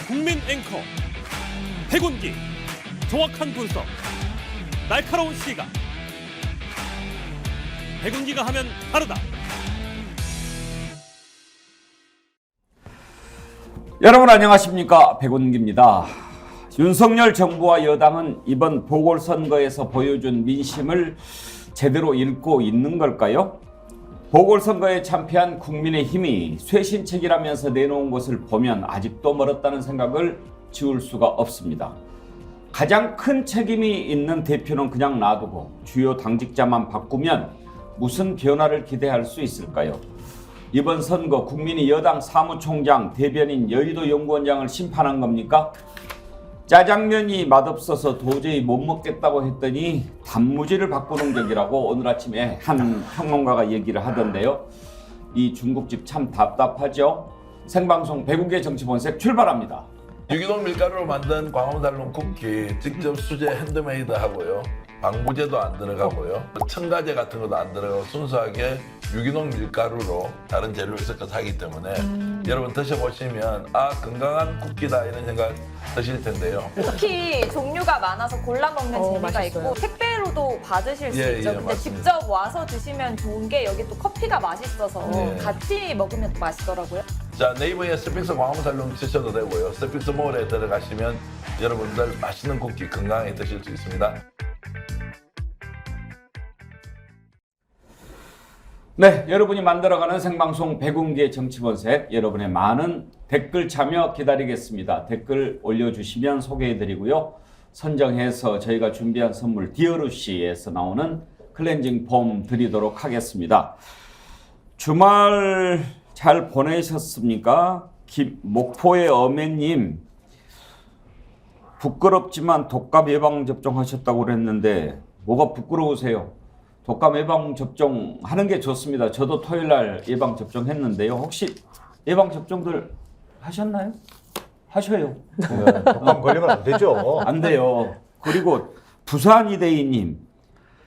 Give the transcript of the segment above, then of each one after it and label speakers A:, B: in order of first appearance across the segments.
A: 국민 앵커 백운기, 정확한 분석, 날카로운 시각. 백운기가 하면 다르다.
B: 여러분 안녕하십니까, 백운기입니다. 윤석열 정부와 여당은 이번 보궐선거에서 보여준 민심을 제대로 읽고 있는 걸까요? 보궐선거에 참패한 국민의힘이 쇄신책이라면서 내놓은 것을 보면 아직도 멀었다는 생각을 지울 수가 없습니다. 가장 큰 책임이 있는 대표는 그냥 놔두고 주요 당직자만 바꾸면 무슨 변화를 기대할 수 있을까요? 이번 선거 국민이 여당 사무총장, 대변인, 여의도 연구원장을 심판한 겁니까? 짜장면이 맛없어서 도저히 못 먹겠다고 했더니 단무지를 바꾸는 격이라고 오늘 아침에 한 평론가가 얘기를 하던데요. 이 중국집 참 답답하죠? 생방송 백운기의 정치본색 출발합니다.
C: 유기농 밀가루로 만든 광화문달롱 쿠키 직접 수제 핸드메이드 하고요. 방부제도 안 들어가고요. 첨가제 같은 것도 안 들어가고 순수하게 유기농 밀가루로 다른 재료를 섞어서 하기 때문에 여러분 드셔보시면 아, 건강한 쿠키다 이런 생각 드실 텐데요.
D: 쿠키 종류가 많아서 골라 먹는 재미가
E: 맛있어요.
D: 있고 택배로도 받으실 수
C: 예,
D: 있죠.
C: 예,
D: 근데
C: 맞습니다.
D: 직접 와서 드시면 좋은 게 여기 또 커피가 맛있어서
C: 예.
D: 같이 먹으면 또 맛있더라고요.
C: 자, 네이버에 스픽스 광화문달롱 치셔도 되고요. 스픽스 몰에 들어가시면 여러분들 맛있는 쿠키 건강하게 드실 수 있습니다.
B: 네, 여러분이 만들어가는 생방송 백운기의 정치본색, 여러분의 많은 댓글 참여 기다리겠습니다. 댓글 올려주시면 소개해드리고요. 선정해서 저희가 준비한 선물 디어루시에서 나오는 클렌징 폼 드리도록 하겠습니다. 주말 잘 보내셨습니까? 목포의 어매님, 부끄럽지만 독감 예방접종 하셨다고 그랬는데 뭐가 부끄러우세요? 독감 예방접종 하는 게 좋습니다. 저도 토요일날 예방접종 했는데요. 혹시 예방접종들 하셨나요? 하셔요.
F: 독감 걸리면 안 되죠.
B: 안 돼요. 그리고 부산이대희님,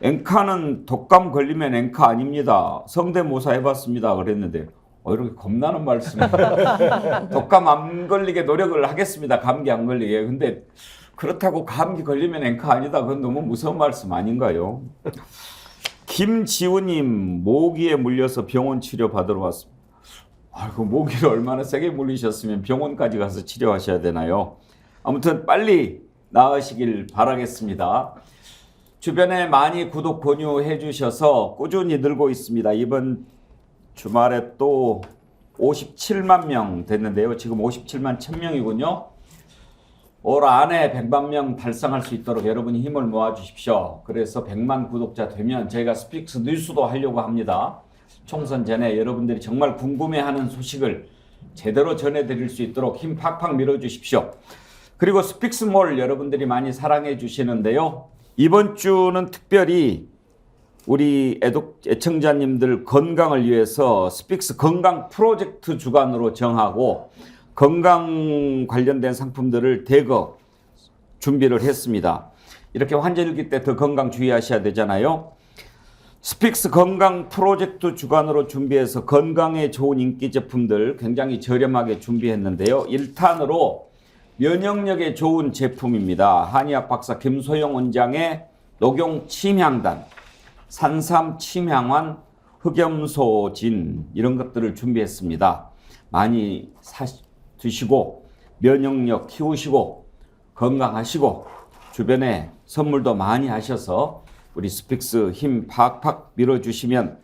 B: 앵카는 독감 걸리면 앵카 아닙니다. 성대모사 해봤습니다. 그랬는데 이렇게 겁나는 말씀. 독감 안 걸리게 노력을 하겠습니다. 감기 안 걸리게. 근데 그렇다고 감기 걸리면 앵카 아니다. 그건 너무 무서운 말씀 아닌가요? 김지우님, 모기에 물려서 병원 치료 받으러 왔습니다. 아이고, 모기를 얼마나 세게 물리셨으면 병원까지 가서 치료하셔야 되나요? 아무튼 빨리 나으시길 바라겠습니다. 주변에 많이 구독 권유해 주셔서 꾸준히 늘고 있습니다. 이번 주말에 또 57만 명 됐는데요. 지금 57만 1000명이군요. 올 안에 100만 명 달성할 수 있도록 여러분이 힘을 모아 주십시오. 그래서 100만 구독자 되면 저희가 스픽스 뉴스도 하려고 합니다. 총선 전에 여러분들이 정말 궁금해하는 소식을 제대로 전해드릴 수 있도록 힘 팍팍 밀어주십시오. 그리고 스픽스몰 여러분들이 많이 사랑해 주시는데요. 이번 주는 특별히 우리 애청자님들 건강을 위해서 스픽스 건강 프로젝트 주간으로 정하고 건강 관련된 상품들을 대거 준비를 했습니다. 이렇게 환절기 때 더 건강 주의하셔야 되잖아요. 스픽스 건강 프로젝트 주간으로 준비해서 건강에 좋은 인기 제품들 굉장히 저렴하게 준비했는데요. 1탄으로 면역력에 좋은 제품입니다. 한의학 박사 김소영 원장의 녹용 침향단, 산삼 침향환, 흑염소진 이런 것들을 준비했습니다. 많이 드시고 면역력 키우시고 건강하시고 주변에 선물도 많이 하셔서 우리 스픽스 힘 팍팍 밀어주시면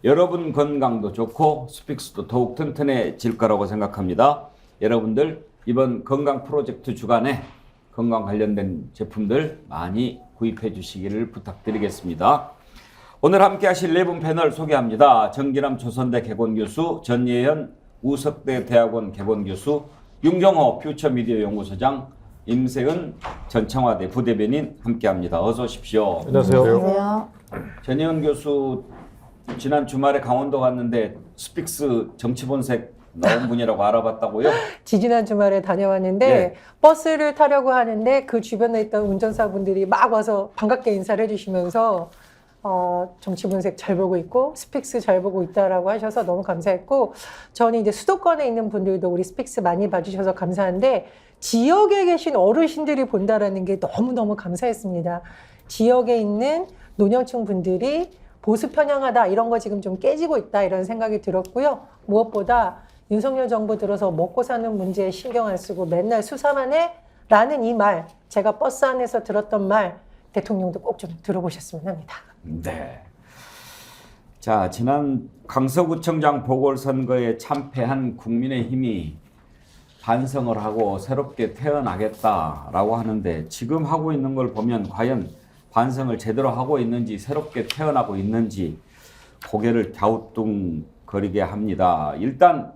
B: 여러분 건강도 좋고 스픽스도 더욱 튼튼해질 거라고 생각합니다. 여러분들 이번 건강 프로젝트 주간에 건강 관련된 제품들 많이 구입해 주시기를 부탁드리겠습니다. 오늘 함께 하실 네 분 패널 소개합니다. 정기남 조선대 개건교수, 전예현 우석대 대학원 개건교수, 윤경호 퓨처미디어 연구소장, 임세은 전 청와대 부대변인 함께합니다. 어서 오십시오.
F: 안녕하세요.
B: 전예현 교수 지난 주말에 강원도 갔는데 스픽스 정치본색 나온 분이라고 알아봤다고요?
E: 지지난 주말에 다녀왔는데
B: 네.
E: 버스를 타려고 하는데 그 주변에 있던 운전사분들이 막 와서 반갑게 인사를 해주시면서 정치 분석 잘 보고 있고 스픽스 잘 보고 있다라고 하셔서 너무 감사했고, 저는 이제 수도권에 있는 분들도 우리 스픽스 많이 봐주셔서 감사한데, 지역에 계신 어르신들이 본다라는 게 너무너무 감사했습니다. 지역에 있는 노년층 분들이 보수 편향하다 이런 거 지금 좀 깨지고 있다 이런 생각이 들었고요. 무엇보다 윤석열 정부 들어서 먹고 사는 문제에 신경 안 쓰고 맨날 수사만 해? 라는 이 말, 제가 버스 안에서 들었던 말, 대통령도 꼭 좀 들어보셨으면 합니다.
B: 네. 자, 지난 강서구청장 보궐선거에 참패한 국민의힘이 반성을 하고 새롭게 태어나겠다라고 하는데, 지금 하고 있는 걸 보면 과연 반성을 제대로 하고 있는지, 새롭게 태어나고 있는지 고개를 갸우뚱거리게 합니다. 일단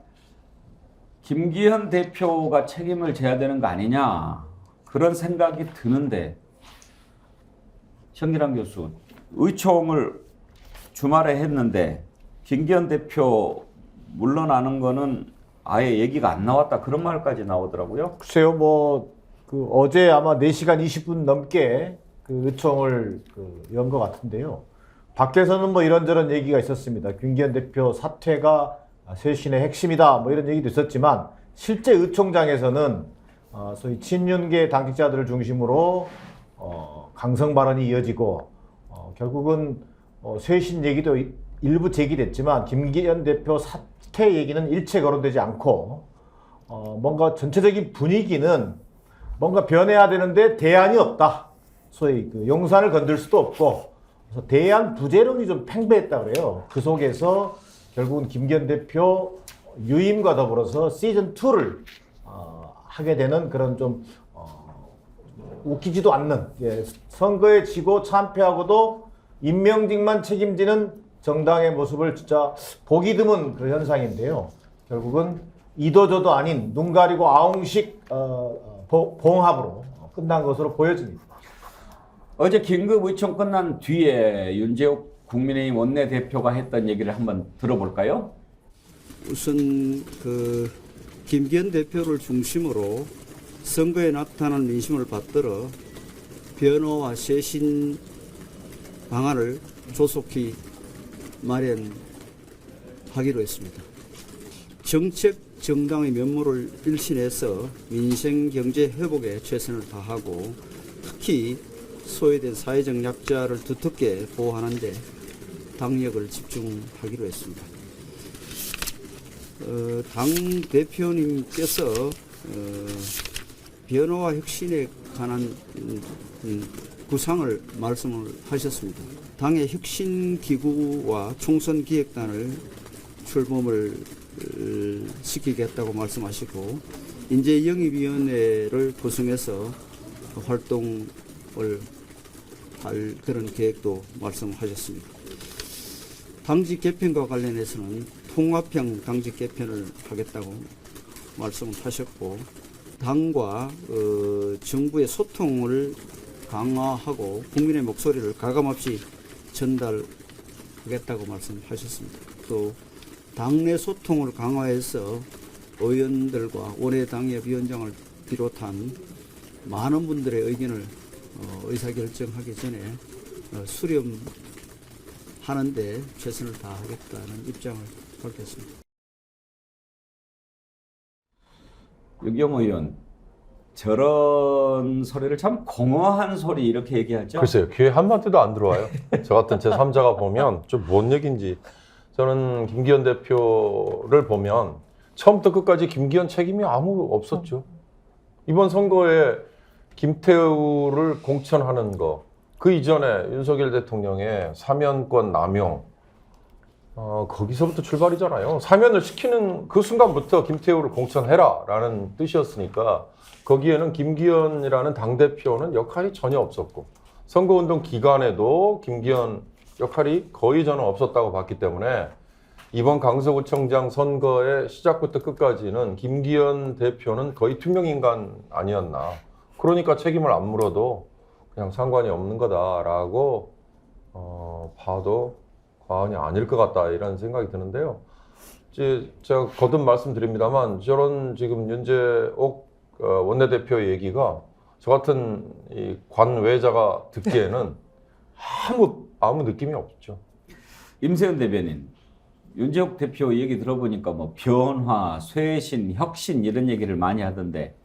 B: 김기현 대표가 책임을 져야 되는 거 아니냐, 그런 생각이 드는데, 현기란 교수, 의총을 주말에 했는데 김기현 대표 물러나는 거는 아예 얘기가 안 나왔다, 그런 말까지 나오더라고요.
F: 글쎄요, 어제 아마 4시간 20분 넘게 그 의총을 연 것 같은데요. 밖에서는 이런저런 얘기가 있었습니다. 김기현 대표 사퇴가 쇄신의 핵심이다, 이런 얘기도 있었지만, 실제 의총장에서는 소위 친윤계 당직자들을 중심으로 강성 발언이 이어지고, 결국은 쇄신 얘기도 일부 제기됐지만 김기현 대표 사퇴 얘기는 일체 거론되지 않고, 뭔가 전체적인 분위기는 뭔가 변해야 되는데 대안이 없다. 소위 용산을 건들 수도 없고, 그래서 대안 부재론이 좀 팽배했다 그래요. 그 속에서 결국은 김기현 대표 유임과 더불어서 시즌2를 하게 되는 그런 좀 웃기지도 않는, 선거에 지고 참패하고도 임명직만 책임지는 정당의 모습을 진짜 보기 드문 그 현상인데요. 결국은 이도저도 아닌 눈 가리고 아웅식 봉합으로 끝난 것으로 보여집니다.
B: 어제 긴급 의총 끝난 뒤에 윤재욱 국민의힘 원내대표가 했던 얘기를 한번 들어볼까요?
G: 우선 김기현 대표를 중심으로 선거에 나타난 민심을 받들어 변호와 쇄신 방안을 조속히 마련하기로 했습니다. 정책 정당의 면모를 일신해서 민생 경제 회복에 최선을 다하고, 특히 소외된 사회적 약자를 두텁게 보호하는 데 당력을 집중하기로 했습니다. 당 대표님께서 변호와 혁신에 관한 구상을 말씀을 하셨습니다. 당의 혁신기구와 총선기획단을 출범을 시키겠다고 말씀하시고, 인재영입위원회를 구성해서 활동을 할 그런 계획도 말씀하셨습니다. 당직 개편과 관련해서는 통합형 당직 개편을 하겠다고 말씀하셨고, 당과 정부의 소통을 강화하고 국민의 목소리를 가감없이 전달하겠다고 말씀하셨습니다. 또 당내 소통을 강화해서 의원들과 원외당협위원장을 비롯한 많은 분들의 의견을 의사결정하기 전에 수렴하는데 최선을 다하겠다는 입장을 밝혔습니다.
B: 유경 의원, 저런 소리를 참 공허한 소리 이렇게 얘기하죠?
H: 글쎄요, 귀에 한마디도 안 들어와요. 저 같은 제3자가 보면 좀 뭔 얘기인지. 저는 김기현 대표를 보면 처음부터 끝까지 김기현 책임이 아무 없었죠. 이번 선거에 김태우를 공천하는 거, 그 이전에 윤석열 대통령의 사면권 남용, 거기서부터 출발이잖아요. 사면을 시키는 그 순간부터 김태우를 공천해라 라는 뜻이었으니까, 거기에는 김기현이라는 당대표는 역할이 전혀 없었고, 선거운동 기간에도 김기현 역할이 거의 저는 없었다고 봤기 때문에, 이번 강서구청장 선거의 시작부터 끝까지는 김기현 대표는 거의 투명인간 아니었나. 그러니까 책임을 안 물어도 그냥 상관이 없는 거다라고 봐도 과언이 아닐 것 같다, 이런 생각이 드는데요. 이제 제가 거듭 말씀드립니다만, 저런 지금 윤재옥 원내대표의 얘기가 저 같은 이 관외자가 듣기에는 아무 느낌이 없죠.
B: 임세현 대변인, 윤재욱 대표 얘기 들어보니까 뭐 변화, 쇄신, 혁신 이런 얘기를 많이 하던데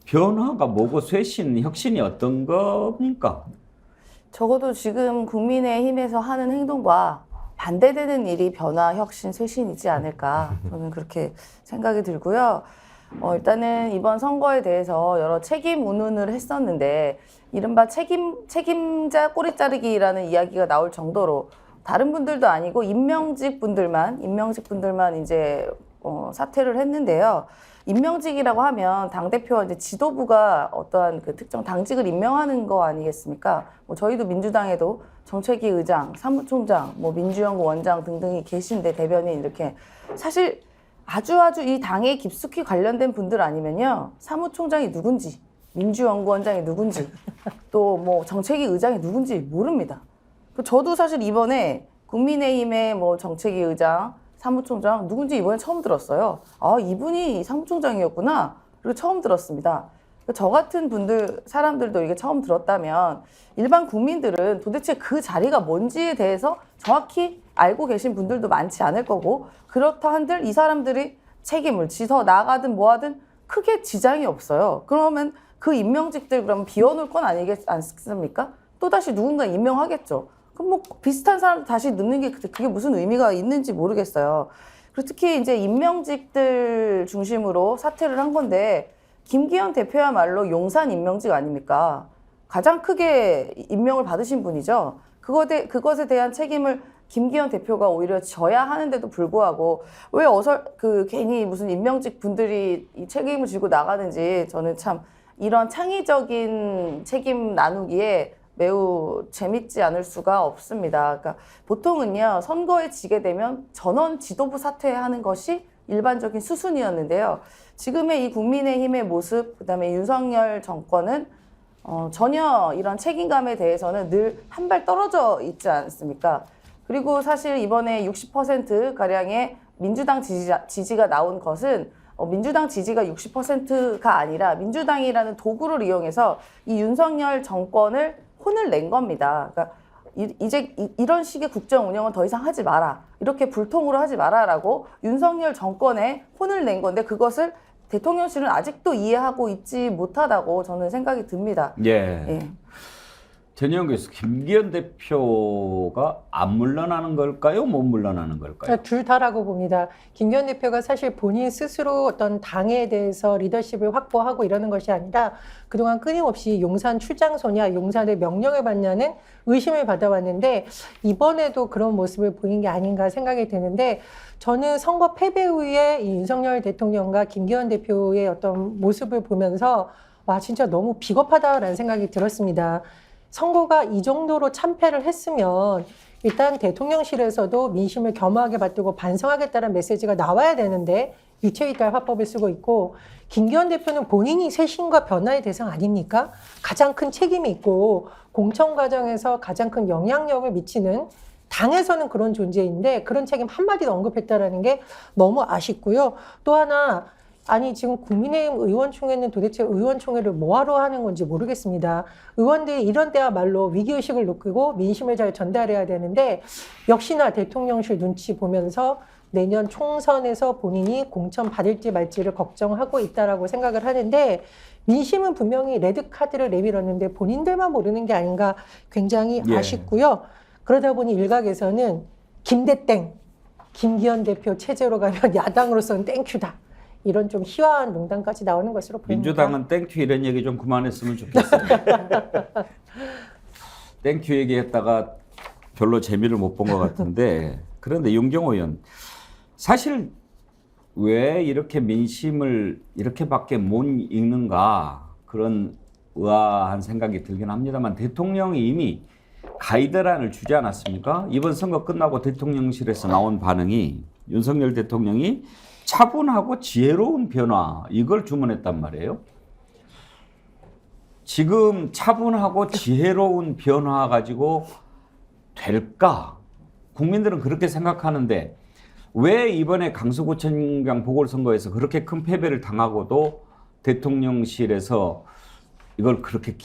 B: 변화가 뭐고 쇄신, 혁신이 어떤 겁니까?
I: 적어도 지금 국민의힘에서 하는 행동과 반대되는 일이 변화, 혁신, 쇄신이지 않을까 저는 그렇게 생각이 들고요. 일단은 이번 선거에 대해서 여러 책임 운운을 했었는데 이른바 책임자 꼬리 자르기라는 이야기가 나올 정도로 다른 분들도 아니고 임명직 분들만 이제 사퇴를 했는데요. 임명직이라고 하면 당대표와 이제 지도부가 어떠한 그 특정 당직을 임명하는 거 아니겠습니까? 뭐 저희도 민주당에도 정책위 의장, 사무총장, 뭐 민주연구 원장 등등이 계신데 대변인 이렇게 사실 아주 이 당에 깊숙이 관련된 분들 아니면요. 사무총장이 누군지, 민주연구원장이 누군지, 또 뭐 정책위 의장이 누군지 모릅니다. 저도 사실 이번에 국민의힘의 뭐 정책위 의장, 사무총장 누군지 이번에 처음 들었어요. 아, 이분이 사무총장이었구나. 그리고 처음 들었습니다. 저 같은 사람들도 이게 처음 들었다면 일반 국민들은 도대체 그 자리가 뭔지에 대해서 정확히 알고 계신 분들도 많지 않을 거고 그렇다 한들 이 사람들이 책임을 지서 나가든 뭐하든 크게 지장이 없어요. 그러면 그 임명직들 그러면 비워놓을 건 않습니까? 또다시 누군가 임명하겠죠. 그럼 뭐 비슷한 사람들 다시 넣는 게 그게 무슨 의미가 있는지 모르겠어요. 그리고 특히 이제 임명직들 중심으로 사퇴를 한 건데 김기현 대표야말로 용산 임명직 아닙니까? 가장 크게 임명을 받으신 분이죠. 그것에 대한 책임을 김기현 대표가 오히려 져야 하는데도 불구하고 왜 괜히 무슨 임명직 분들이 이 책임을 지고 나가는지 저는 참 이런 창의적인 책임 나누기에 매우 재밌지 않을 수가 없습니다. 그러니까 보통은요, 선거에 지게 되면 전원 지도부 사퇴하는 것이 일반적인 수순이었는데요. 지금의 이 국민의힘의 모습, 그다음에 윤석열 정권은 전혀 이런 책임감에 대해서는 늘 한 발 떨어져 있지 않습니까? 그리고 사실 이번에 60%가량의 민주당 지지가 나온 것은 민주당 지지가 60%가 아니라 민주당이라는 도구를 이용해서 이 윤석열 정권을 혼을 낸 겁니다. 그러니까 이제 이런 식의 국정 운영은 더 이상 하지 마라. 이렇게 불통으로 하지 마라라고 윤석열 정권에 혼을 낸 건데 그것을 대통령실은 아직도 이해하고 있지 못하다고 저는 생각이 듭니다.
B: 예. 전혜영 교수, 김기현 대표가 안 물러나는 걸까요? 못 물러나는 걸까요?
E: 둘 다라고 봅니다. 김기현 대표가 사실 본인 스스로 어떤 당에 대해서 리더십을 확보하고 이러는 것이 아니라 그동안 끊임없이 용산 출장소냐, 용산의 명령을 받냐는 의심을 받아왔는데 이번에도 그런 모습을 보인 게 아닌가 생각이 드는데 저는 선거 패배 후에 이 윤석열 대통령과 김기현 대표의 어떤 모습을 보면서 와, 진짜 너무 비겁하다라는 생각이 들었습니다. 선거가 이 정도로 참패를 했으면 일단 대통령실에서도 민심을 겸허하게 받들고 반성하겠다는 메시지가 나와야 되는데 유체이탈 화법을 쓰고 있고 김기현 대표는 본인이 쇄신과 변화의 대상 아닙니까? 가장 큰 책임이 있고 공천 과정에서 가장 큰 영향력을 미치는 당에서는 그런 존재인데 그런 책임 한마디도 언급했다라는 게 너무 아쉽고요. 또 하나 아니 지금 국민의힘 의원총회는 도대체 의원총회를 뭐하러 하는 건지 모르겠습니다. 의원들이 이런 때야말로 위기의식을 느끼고 민심을 잘 전달해야 되는데 역시나 대통령실 눈치 보면서 내년 총선에서 본인이 공천 받을지 말지를 걱정하고 있다라고 생각을 하는데 민심은 분명히 레드카드를 내밀었는데 본인들만 모르는 게 아닌가 굉장히 아쉽고요. 그러다 보니 일각에서는 김대땡, 김기현 대표 체제로 가면 야당으로서는 땡큐다. 이런 좀 희화한 농담까지 나오는 것으로 보입니다.
B: 민주당은 땡큐 이런 얘기 좀 그만했으면 좋겠어요. 땡큐 얘기했다가 별로 재미를 못 본 것 같은데 그런데 윤경호 의원 사실 왜 이렇게 민심을 이렇게밖에 못 읽는가 그런 의아한 생각이 들긴 합니다만 대통령이 이미 가이드라인을 주지 않았습니까? 이번 선거 끝나고 대통령실에서 나온 반응이 윤석열 대통령이 차분하고 지혜로운 변화 이걸 주문했단 말이에요. 지금 차분하고 지혜로운 변화 가지고 될까? 국민들은 그렇게 생각하는데 왜 이번에 강서구청장 보궐선거에서 그렇게 큰 패배를 당하고도 대통령실에서 이걸 그렇게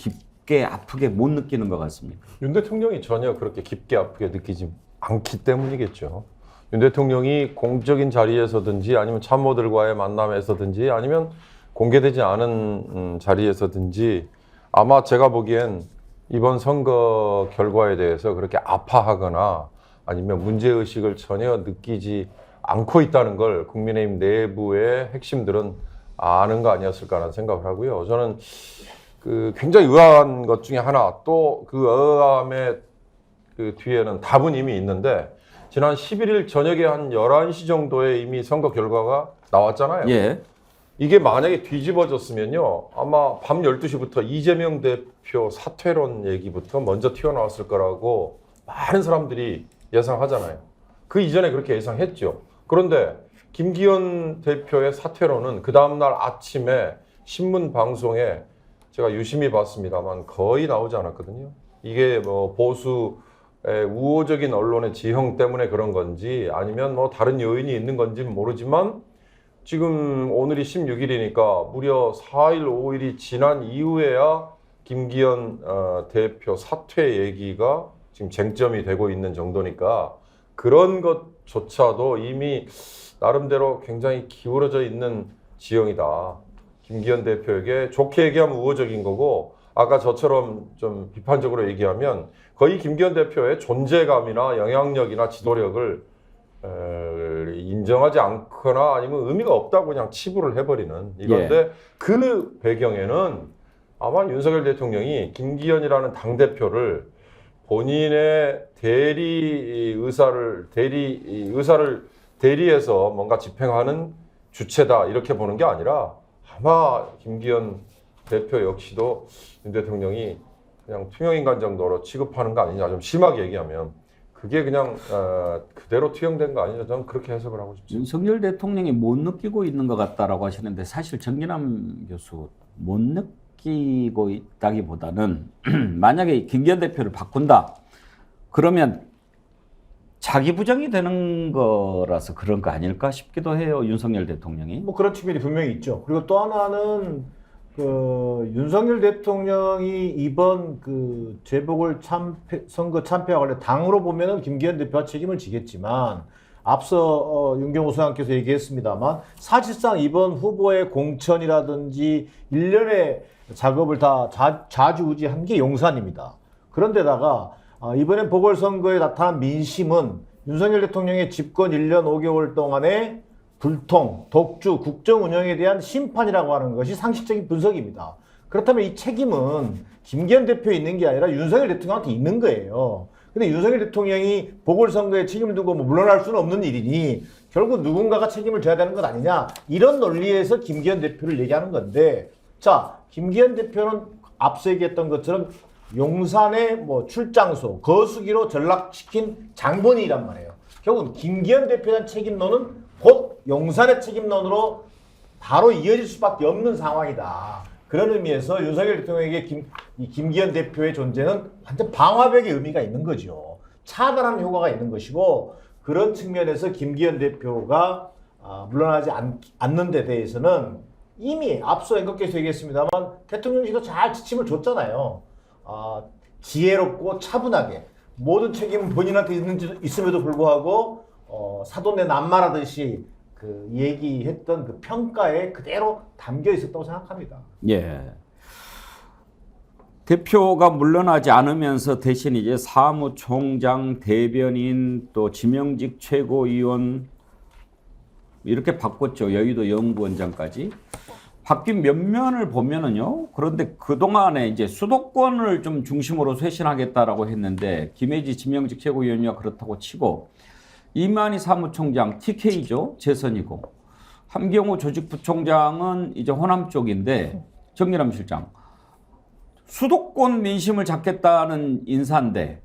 B: 깊게 아프게 못 느끼는 것 같습니까?
H: 윤 대통령이 전혀 그렇게 깊게 아프게 느끼지 않기 때문이겠죠. 윤 대통령이 공적인 자리에서든지 아니면 참모들과의 만남에서든지 아니면 공개되지 않은 자리에서든지 아마 제가 보기엔 이번 선거 결과에 대해서 그렇게 아파하거나 아니면 문제의식을 전혀 느끼지 않고 있다는 걸 국민의힘 내부의 핵심들은 아는 거 아니었을까라는 생각을 하고요. 저는 그 굉장히 의아한 것 중에 하나, 또 그 의아함의 그 뒤에는 답은 이미 있는데, 지난 11일 저녁에 한 11시 정도에 이미 선거 결과가 나왔잖아요.
B: 예.
H: 이게 만약에 뒤집어졌으면요, 아마 밤 12시부터 이재명 대표 사퇴론 얘기부터 먼저 튀어나왔을 거라고 많은 사람들이 예상하잖아요. 그 이전에 그렇게 예상했죠. 그런데 김기현 대표의 사퇴론은 그 다음날 아침에 신문 방송에 제가 유심히 봤습니다만 거의 나오지 않았거든요. 이게 뭐 보수의 우호적인 언론의 지형 때문에 그런 건지 아니면 뭐 다른 요인이 있는 건지는 모르지만 지금 오늘이 16일이니까 무려 4일, 5일이 지난 이후에야 김기현 대표 사퇴 얘기가 지금 쟁점이 되고 있는 정도니까 그런 것조차도 이미 나름대로 굉장히 기울어져 있는 지형이다. 김기현 대표에게 좋게 얘기하면 우호적인 거고, 아까 저처럼 좀 비판적으로 얘기하면 거의 김기현 대표의 존재감이나 영향력이나 지도력을 인정하지 않거나 아니면 의미가 없다고 그냥 치부를 해버리는 이건데, 그 배경에는 아마 윤석열 대통령이 김기현이라는 당대표를 본인의 의사를 대리해서 뭔가 집행하는 주체다 이렇게 보는 게 아니라, 아마 김기현 대표 역시도 윤 대통령이 그냥 투명인간 정도로 취급하는 거 아니냐, 좀 심하게 얘기하면 그게 그냥 그대로 투영된 거 아니냐, 저는 그렇게 해석을 하고 싶습니다.
B: 윤석열 대통령이 못 느끼고 있는 것 같다라고 하시는데, 사실 정진남 교수 못 느끼고 있다기보다는 만약에 김기현 대표를 바꾼다 그러면 자기 부정이 되는 거라서 그런 거 아닐까 싶기도 해요, 윤석열 대통령이.
F: 뭐 그런 측면이 분명히 있죠. 그리고 또 하나는 그 윤석열 대통령이 이번 그 재보궐 선거 참패와 관련 당으로 보면은 김기현 대표가 책임을 지겠지만, 앞서 윤경호 소장께서 얘기했습니다만 사실상 이번 후보의 공천이라든지 일련의 작업을 다 좌지우지한 게 용산입니다. 그런데다가 이번엔 보궐선거에 나타난 민심은 윤석열 대통령의 집권 1년 5개월 동안의 불통, 독주, 국정 운영에 대한 심판이라고 하는 것이 상식적인 분석입니다. 그렇다면 이 책임은 김기현 대표에 있는 게 아니라 윤석열 대통령한테 있는 거예요. 근데 윤석열 대통령이 보궐선거에 책임을 두고 뭐 물러날 수는 없는 일이니 결국 누군가가 책임을 져야 되는 것 아니냐, 이런 논리에서 김기현 대표를 얘기하는 건데, 자, 김기현 대표는 앞서 얘기했던 것처럼 용산의 뭐 출장소, 거수기로 전락시킨 장본인이란 말이에요. 결국은 김기현 대표에 대한 책임론은 곧 용산의 책임론으로 바로 이어질 수밖에 없는 상황이다. 그런 의미에서 윤석열 대통령에게 김기현 대표의 존재는 완전 방화벽의 의미가 있는 거죠. 차단하는 효과가 있는 것이고, 그런 측면에서 김기현 대표가 물러나지 않는 데 대해서는 이미 앞서 앵커께서 얘기했습니다만 대통령실도 잘 지침을 줬잖아요. 지혜롭고 차분하게 모든 책임은 본인한테 있음에도 불구하고 사돈내 남말하듯이 그 얘기했던 그 평가에 그대로 담겨 있었다고 생각합니다.
B: 예. 대표가 물러나지 않으면서 대신 이제 사무총장, 대변인, 또 지명직 최고위원 이렇게 바꿨죠. 여의도 연구원장까지. 바뀐 면면을 보면은요. 그런데 그동안에 이제 수도권을 좀 중심으로 쇄신하겠다라고 했는데, 김혜지 지명직 최고위원이가 그렇다고 치고, 이만희 사무총장 TK죠. 재선이고, 함경호 조직부총장은 이제 호남 쪽인데, 정진남 실장. 수도권 민심을 잡겠다는 인사인데,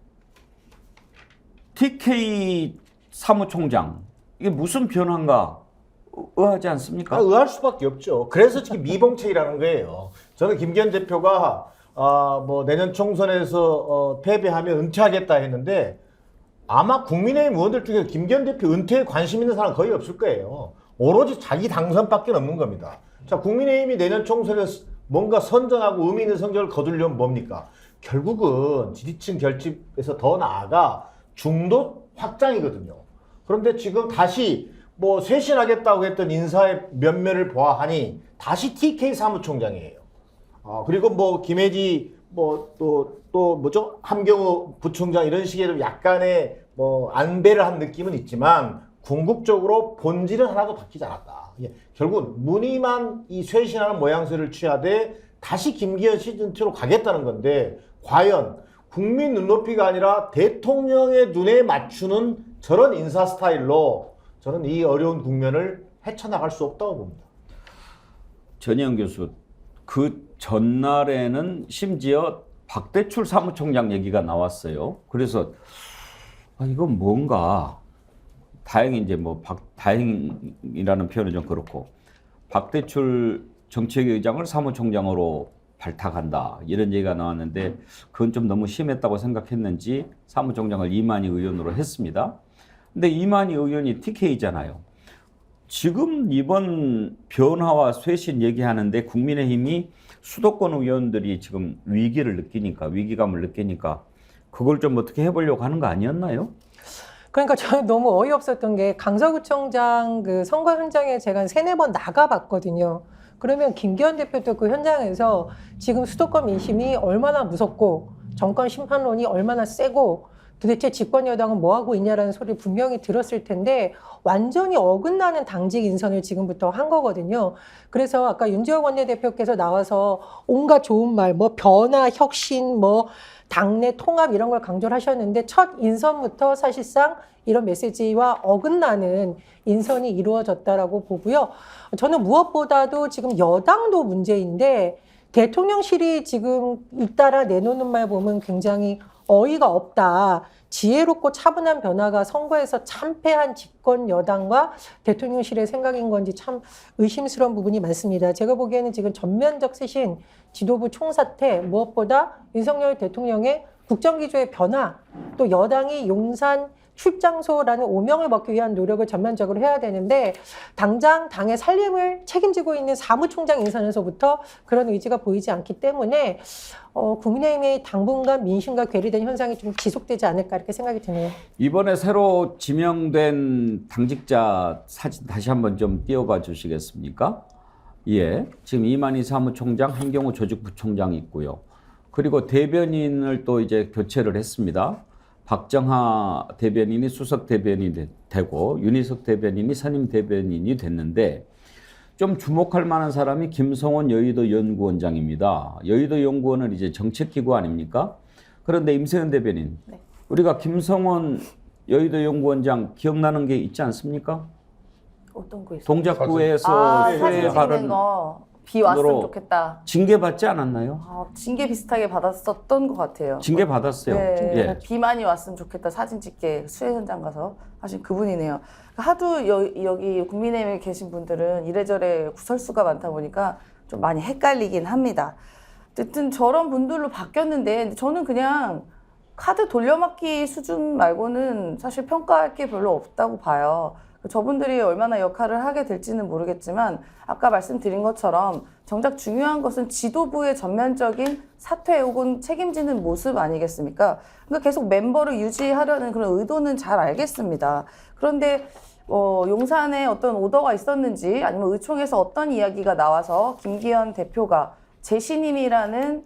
B: TK 사무총장, 이게 무슨 변화인가 의아하지 않습니까?
F: 의아할 수밖에 없죠. 그래서 지금 미봉책이라는 거예요. 저는 김기현 대표가 뭐 내년 총선에서 패배하면 은퇴하겠다 했는데, 아마 국민의힘 의원들 중에 김기현 대표 은퇴에 관심 있는 사람 거의 없을 거예요. 오로지 자기 당선밖에 없는 겁니다. 자, 국민의힘이 내년 총선에서 뭔가 선전하고 의미 있는 성적을 거두려면 뭡니까? 결국은 지지층 결집에서 더 나아가 중도 확장이거든요. 그런데 지금 다시 뭐 쇄신하겠다고 했던 인사의 면면을 보아하니 다시 TK 사무총장이에요. 그리고 뭐 김혜지 뭐 또 뭐죠? 함경호 부총장 이런 식의 좀 약간의 뭐 안배를 한 느낌은 있지만 궁극적으로 본질은 하나도 바뀌지 않았다. 결국 무늬만 이 쇄신하는 모양새를 취하되 다시 김기현 시즌2로 가겠다는 건데 과연 국민 눈높이가 아니라 대통령의 눈에 맞추는 저런 인사 스타일로 저는 이 어려운 국면을 헤쳐나갈 수 없다고 봅니다.
B: 전혜영 교수, 그 전날에는 심지어 박대출 사무총장 얘기가 나왔어요. 그래서 이건 뭔가 다행히 이제 뭐 다행이라는 표현은 좀 그렇고 박대출 정책위의장을 사무총장으로 발탁한다 이런 얘기가 나왔는데 그건 좀 너무 심했다고 생각했는지 사무총장을 이만희 의원으로 했습니다. 근데 이만희 의원이 TK잖아요. 지금 이번 변화와 쇄신 얘기하는데 국민의힘이 수도권 의원들이 지금 위기감을 느끼니까 그걸 좀 어떻게 해보려고 하는 거 아니었나요?
E: 그러니까 저는 너무 어이없었던 게 강서구청장 그 선거 현장에 제가 한 3-4번 나가봤거든요. 그러면 김기현 대표도 그 현장에서 지금 수도권 민심이 얼마나 무섭고 정권 심판론이 얼마나 세고 도대체 집권 여당은 뭐 하고 있냐라는 소리를 분명히 들었을 텐데 완전히 어긋나는 당직 인선을 지금부터 한 거거든요. 그래서 아까 윤지혁 원내대표께서 나와서 온갖 좋은 말, 뭐 변화, 혁신, 뭐 당내 통합 이런 걸 강조를 하셨는데 첫 인선부터 사실상 이런 메시지와 어긋나는 인선이 이루어졌다라고 보고요. 저는 무엇보다도 지금 여당도 문제인데 대통령실이 지금 잇따라 내놓는 말 보면 굉장히 어이가 없다. 지혜롭고 차분한 변화가 선거에서 참패한 집권 여당과 대통령실의 생각인 건지 참 의심스러운 부분이 많습니다. 제가 보기에는 지금 전면적 쇄신, 지도부 총사퇴, 무엇보다 윤석열 대통령의 국정기조의 변화, 또 여당이 용산 출장소라는 오명을 먹기 위한 노력을 전면적으로 해야 되는데 당장 당의 살림을 책임지고 있는 사무총장 인선에서부터 그런 의지가 보이지 않기 때문에 국민의힘의 당분간 민심과 괴리된 현상이 좀 지속되지 않을까 이렇게 생각이 드네요.
B: 이번에 새로 지명된 당직자 사진 다시 한번 좀 띄워봐 주시겠습니까? 예, 지금 이만희 사무총장, 한경호 조직부총장이 있고요. 그리고 대변인을 또 이제 교체를 했습니다. 박정하 대변인이 수석 대변인이 되고 윤희석 대변인이 선임 대변인이 됐는데 좀 주목할 만한 사람이 김성원 여의도 연구원장입니다. 여의도 연구원은 이제 정책기구 아닙니까? 그런데 임세현 대변인,
I: 네.
B: 우리가 김성원 여의도 연구원장 기억나는 게 있지 않습니까?
I: 어떤 거 있어요?
B: 동작구에서
I: 사진 찍는
B: 발언
I: 거. 비 왔으면 좋겠다.
B: 징계 받지 않았나요?
I: 징계 비슷하게 받았었던 것 같아요.
B: 징계 받았어요.
I: 네,
B: 예.
I: 비 많이 왔으면 좋겠다. 사진 찍게 수해 현장 가서 하신 그분이네요. 하도 여기 국민의힘에 계신 분들은 이래저래 구설수가 많다 보니까 좀 많이 헷갈리긴 합니다. 어쨌든 저런 분들로 바뀌었는데 저는 그냥 카드 돌려막기 수준 말고는 사실 평가할 게 별로 없다고 봐요. 저분들이 얼마나 역할을 하게 될지는 모르겠지만 아까 말씀드린 것처럼 정작 중요한 것은 지도부의 전면적인 사퇴 혹은 책임지는 모습 아니겠습니까? 그러니까 계속 멤버를 유지하려는 그런 의도는 잘 알겠습니다. 그런데 용산에 어떤 오더가 있었는지 아니면 의총에서 어떤 이야기가 나와서 김기현 대표가 재신임이라는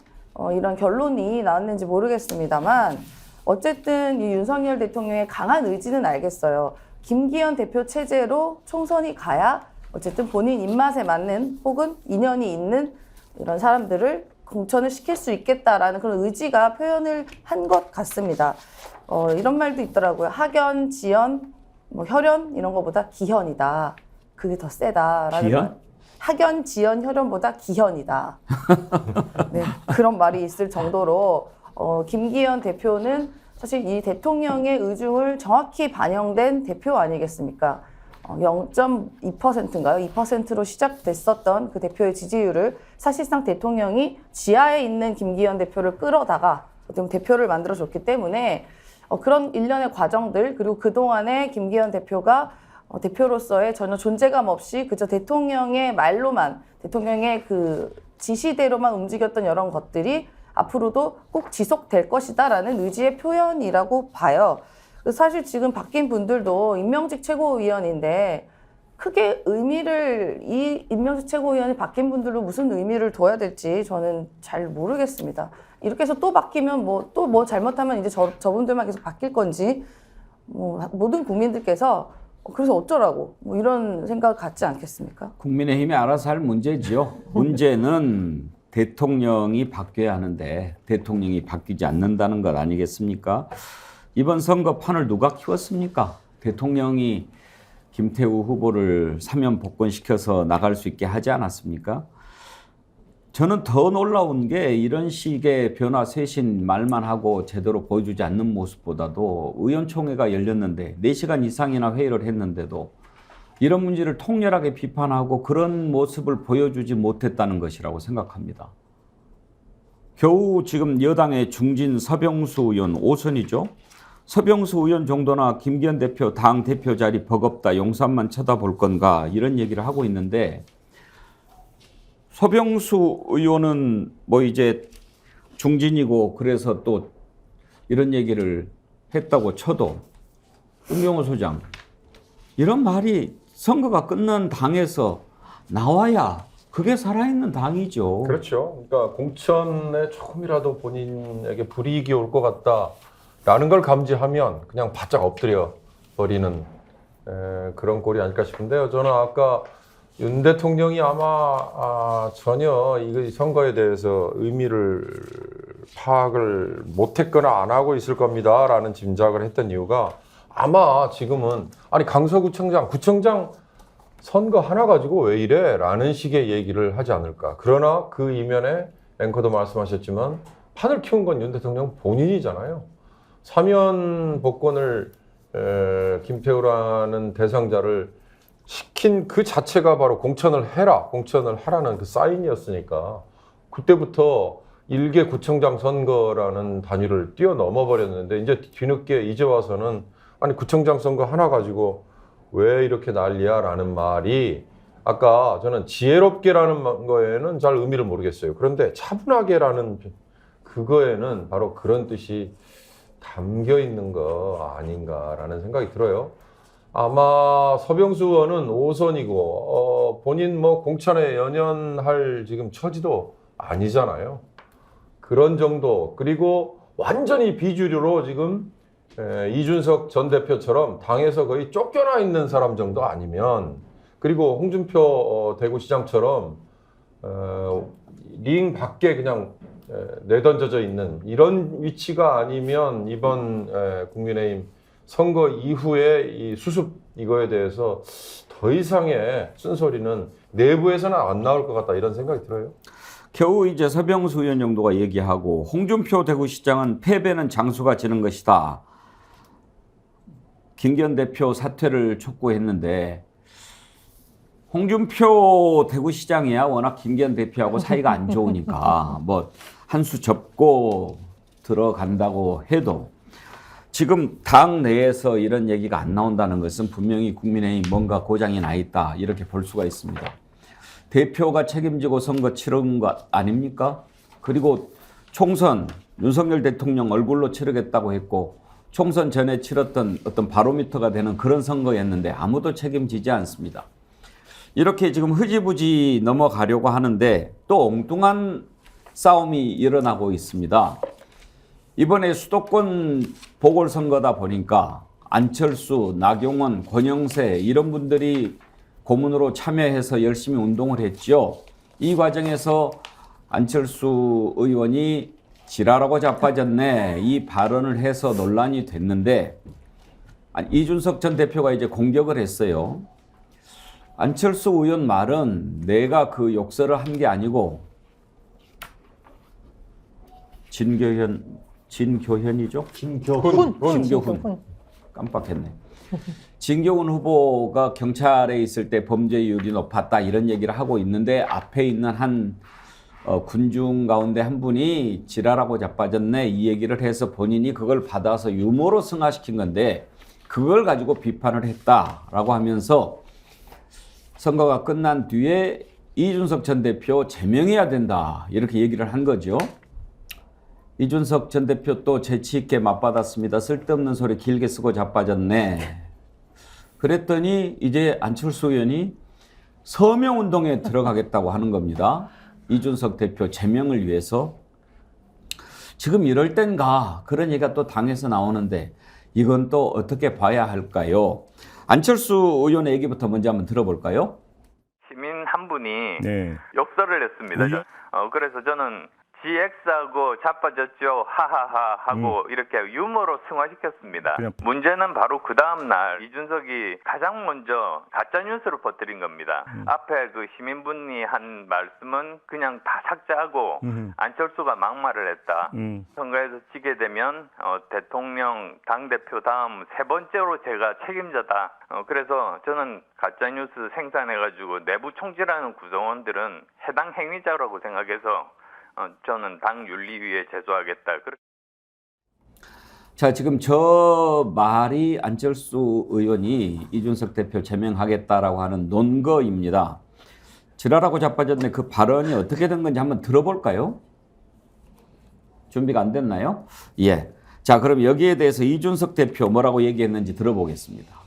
I: 이런 결론이 나왔는지 모르겠습니다만 어쨌든 이 윤석열 대통령의 강한 의지는 알겠어요. 김기현 대표 체제로 총선이 가야 어쨌든 본인 입맛에 맞는 혹은 인연이 있는 이런 사람들을 공천을 시킬 수 있겠다라는 그런 의지가 표현을 한 것 같습니다. 이런 말도 있더라고요. 학연, 지연, 혈연 이런 것보다 기현이다. 그게 더 세다라는
B: 기현?
I: 말. 학연, 지연, 혈연보다 기현이다. 네, 그런 말이 있을 정도로 김기현 대표는 사실 이 대통령의 의중을 정확히 반영된 대표 아니겠습니까? 0.2%인가요? 2%로 시작됐었던 그 대표의 지지율을 사실상 대통령이 지하에 있는 김기현 대표를 끌어다가 대표를 만들어줬기 때문에 그런 일련의 과정들 그리고 그동안에 김기현 대표가 대표로서의 전혀 존재감 없이 그저 대통령의 말로만 대통령의 그 지시대로만 움직였던 이런 것들이 앞으로도 꼭 지속될 것이다라는 의지의 표현이라고 봐요. 사실 지금 바뀐 분들도 임명직 최고위원인데 크게 이 임명직 최고위원이 바뀐 분들로 무슨 의미를 둬야 될지 저는 잘 모르겠습니다. 이렇게 해서 또 바뀌면 또 뭐 잘못하면 이제 저분들만 계속 바뀔 건지 모든 국민들께서 그래서 어쩌라고 이런 생각을 갖지 않겠습니까?
B: 국민의힘이 알아서 할 문제지요. 문제는 대통령이 바뀌어야 하는데 대통령이 바뀌지 않는다는 것 아니겠습니까? 이번 선거 판을 누가 키웠습니까? 대통령이 김태우 후보를 사면 복권시켜서 나갈 수 있게 하지 않았습니까? 저는 더 놀라운 게 이런 식의 변화 쇄신 말만 하고 제대로 보여주지 않는 모습보다도 의원총회가 열렸는데 4시간 이상이나 회의를 했는데도 이런 문제를 통렬하게 비판하고 그런 모습을 보여주지 못했다는 것이라고 생각합니다. 겨우 지금 여당의 중진 서병수 의원 5선이죠. 서병수 의원 정도나 김기현 대표 당 대표 자리 버겁다 용산만 쳐다볼 건가 이런 얘기를 하고 있는데 서병수 의원은 이제 중진이고 그래서 또 이런 얘기를 했다고 쳐도 홍경호 소장 이런 말이 선거가 끝난 당에서 나와야 그게 살아있는 당이죠.
H: 그렇죠. 그러니까 공천에 조금이라도 본인에게 불이익이 올 것 같다라는 걸 감지하면 그냥 바짝 엎드려 버리는 그런 꼴이 아닐까 싶은데요. 저는 아까 윤 대통령이 아마 전혀 이 선거에 대해서 의미를 파악을 못했거나 안 하고 있을 겁니다라는 짐작을 했던 이유가 아마 지금은 구청장 선거 하나 가지고 왜 이래? 라는 식의 얘기를 하지 않을까. 그러나 그 이면에 앵커도 말씀하셨지만 판을 키운 건 윤 대통령 본인이잖아요. 사면 복권을 김태우라는 대상자를 시킨 그 자체가 바로 공천을 하라는 그 사인이었으니까 그때부터 일개 구청장 선거라는 단위를 뛰어넘어 버렸는데 이제 뒤늦게 이제 와서는 구청장 선거 하나 가지고 왜 이렇게 난리야 라는 말이 아까 저는 지혜롭게라는 거에는 잘 의미를 모르겠어요. 그런데 차분하게라는 그거에는 바로 그런 뜻이 담겨 있는 거 아닌가라는 생각이 들어요. 아마 서병수 의원은 5선이고 본인 공천에 연연할 지금 처지도 아니잖아요. 그런 정도. 그리고 완전히 비주류로 지금 이준석 전 대표처럼 당에서 거의 쫓겨나 있는 사람 정도 아니면 그리고 홍준표 대구시장처럼 링 밖에 그냥 내던져져 있는 이런 위치가 아니면 이번 국민의힘 선거 이후에 이 수습 이거에 대해서 더 이상의 쓴소리는 내부에서는 안 나올 것 같다 이런 생각이 들어요.
B: 겨우 이제 서병수 의원 정도가 얘기하고 홍준표 대구시장은 패배는 장수가 지는 것이다. 김기현 대표 사퇴를 촉구했는데 홍준표 대구시장이야 워낙 김기현 대표하고 사이가 안 좋으니까 한 수 접고 들어간다고 해도 지금 당 내에서 이런 얘기가 안 나온다는 것은 분명히 국민의힘 뭔가 고장이 나 있다 이렇게 볼 수가 있습니다. 대표가 책임지고 선거 치른 것 아닙니까? 그리고 총선 윤석열 대통령 얼굴로 치르겠다고 했고 총선 전에 치렀던 어떤 바로미터가 되는 그런 선거였는데 아무도 책임지지 않습니다. 이렇게 지금 흐지부지 넘어가려고 하는데 또 엉뚱한 싸움이 일어나고 있습니다. 이번에 수도권 보궐선거다 보니까 안철수, 나경원, 권영세 이런 분들이 고문으로 참여해서 열심히 운동을 했죠. 이 과정에서 안철수 의원이 지랄하고 자빠졌네 이 발언을 해서 논란이 됐는데 이준석 전 대표가 이제 공격을 했어요. 안철수 의원 말은 내가 그 욕설을 한 게 아니고 진교훈이죠? 진교훈. 깜빡했네. 진교훈 후보가 경찰에 있을 때 범죄율이 높았다 이런 얘기를 하고 있는데 앞에 있는 한 군중 가운데 한 분이 지랄하고 자빠졌네 이 얘기를 해서 본인이 그걸 받아서 유머로 승화시킨 건데 그걸 가지고 비판을 했다라고 하면서 선거가 끝난 뒤에 이준석 전 대표 제명해야 된다 이렇게 얘기를 한 거죠. 이준석 전 대표 또 재치 있게 맞받았습니다. 쓸데없는 소리 길게 쓰고 자빠졌네. 그랬더니 이제 안철수 의원이 서명운동에 들어가겠다고 하는 겁니다. 이준석 대표 제명을 위해서. 지금 이럴 땐가 그런 얘기가 또 당에서 나오는데 이건 또 어떻게 봐야 할까요? 안철수 의원의 얘기부터 먼저 한번 들어볼까요?
J: 시민 한 분이
A: 네.
J: 욕설을 했습니다. 그래서 저는 GX하고 자빠졌죠 하하하 하고 이렇게 유머로 승화시켰습니다. 문제는 바로 그 다음날 이준석이 가장 먼저 가짜뉴스를 퍼뜨린 겁니다. 앞에 그 시민분이 한 말씀은 그냥 다 삭제하고 안철수가 막말을 했다. 선거에서 지게 되면 대통령 당대표 다음 세 번째로 제가 책임자다. 그래서 저는 가짜뉴스 생산해가지고 내부 총질하는 구성원들은 해당 행위자라고 생각해서 저는 당 윤리위에 제소하겠다.
B: 자, 지금 저 말이 안철수 의원이 이준석 대표 제명하겠다라고 하는 논거입니다. 지랄하고 자빠졌네. 그 발언이 어떻게 된 건지 한번 들어볼까요? 준비가 안 됐나요? 예. 자, 그럼 여기에 대해서 이준석 대표 뭐라고 얘기했는지 들어보겠습니다.